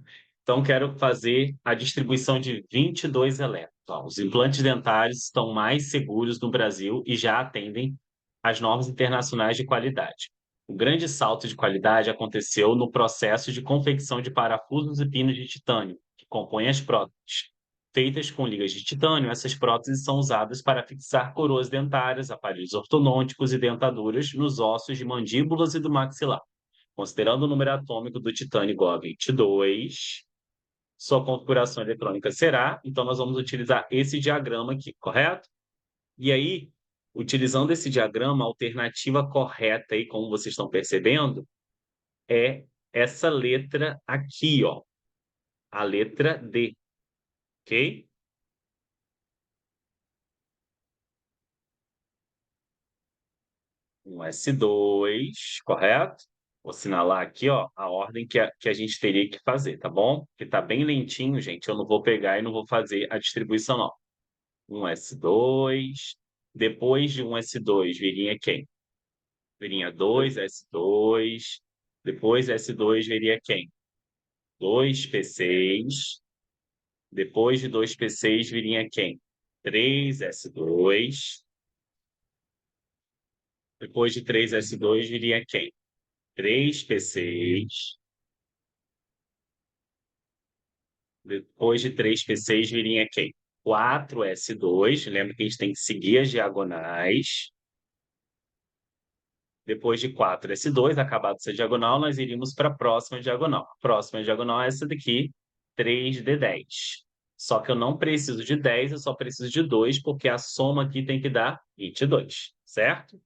Então, quero fazer a distribuição de 22 elétrons. Ó, os implantes dentários estão mais seguros no Brasil e já atendem às normas internacionais de qualidade. O grande salto de qualidade aconteceu no processo de confecção de parafusos e pinos de titânio, que compõem as próteses. Feitas com ligas de titânio, essas próteses são usadas para fixar coroas dentárias, aparelhos ortodônticos e dentaduras nos ossos de mandíbulas e do maxilar. Considerando o número atômico do titânio igual a 22, sua configuração eletrônica será, então nós vamos utilizar esse diagrama aqui, correto? E aí, utilizando esse diagrama, a alternativa correta aí, como vocês estão percebendo, é essa letra aqui, ó, a letra D, ok? Um S2, correto? Vou assinalar aqui, ó, a ordem que a gente teria que fazer, tá bom? Porque tá bem lentinho, gente, eu não vou pegar e não vou fazer a distribuição, não. Um S2, depois de um S2 viria quem? Viria dois S2, depois S2 viria quem? Dois P6, depois de dois P6 viria quem? Três S2, depois de três S2 viria quem? Três P6, depois de três P6 viria quem? Quatro S2, lembra que a gente tem que seguir as diagonais. Depois de 4S2, acabado essa diagonal, nós iríamos para a próxima diagonal. A próxima diagonal é essa daqui, 3D10. Só que eu não preciso de 10, eu só preciso de 2, porque a soma aqui tem que dar 22, certo?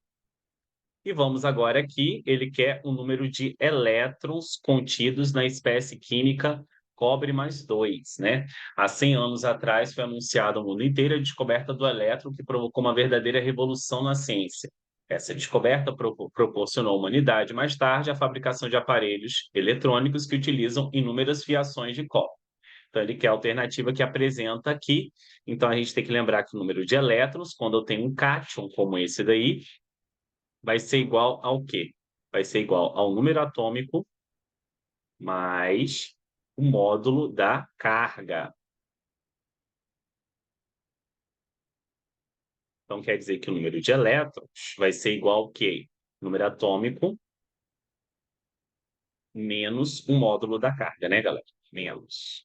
E vamos agora aqui, ele quer o número de elétrons contidos na espécie química cobre mais 2, né? Há 100 anos atrás foi anunciada ao mundo inteiro a descoberta do elétron, que provocou uma verdadeira revolução na ciência. Essa descoberta proporcionou à humanidade, mais tarde, a fabricação de aparelhos eletrônicos que utilizam inúmeras fiações de cobre. Então, ele quer a alternativa que apresenta aqui. Então, a gente tem que lembrar que o número de elétrons, quando eu tenho um cátion como esse daí, vai ser igual ao quê? Vai ser igual ao número atômico mais o módulo da carga. Então, quer dizer que o número de elétrons vai ser igual ao quê? Número atômico menos o módulo da carga, né, galera? Menos.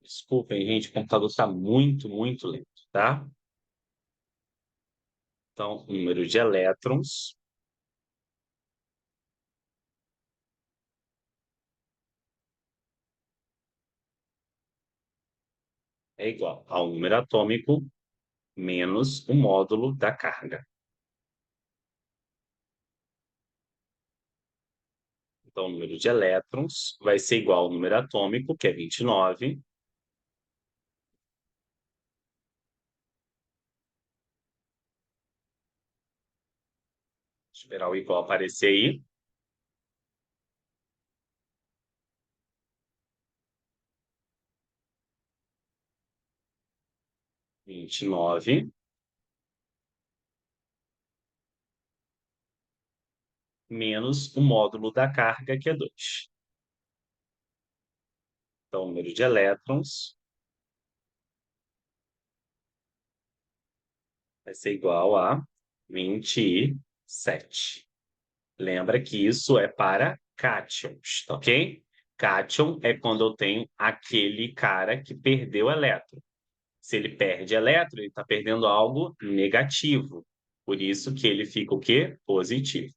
Desculpem, gente, o computador está muito, muito lento, tá? Então, o número de elétrons é igual ao número atômico menos o módulo da carga. Então, o número de elétrons vai ser igual ao número atômico, que é 29, esperar o igual aparecer aí. 29 menos o módulo da carga, que é 2. Então, o número de elétrons vai ser igual a 27. Lembra que isso é para cátions, tá ok? Cátion é quando eu tenho aquele cara que perdeu elétron. Se ele perde elétron, ele está perdendo algo negativo. Por isso que ele fica o quê? Positivo.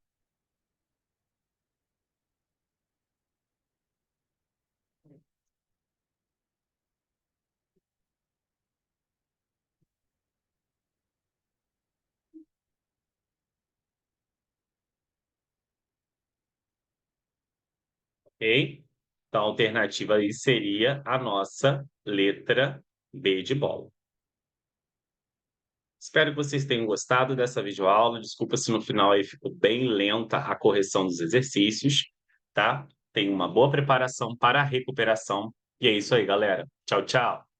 Ok? Então, a alternativa aí seria a nossa letra B de bola. Espero que vocês tenham gostado dessa videoaula. Desculpa se no final aí ficou bem lenta a correção dos exercícios, tá? Tenha uma boa preparação para a recuperação. E é isso aí, galera. Tchau, tchau.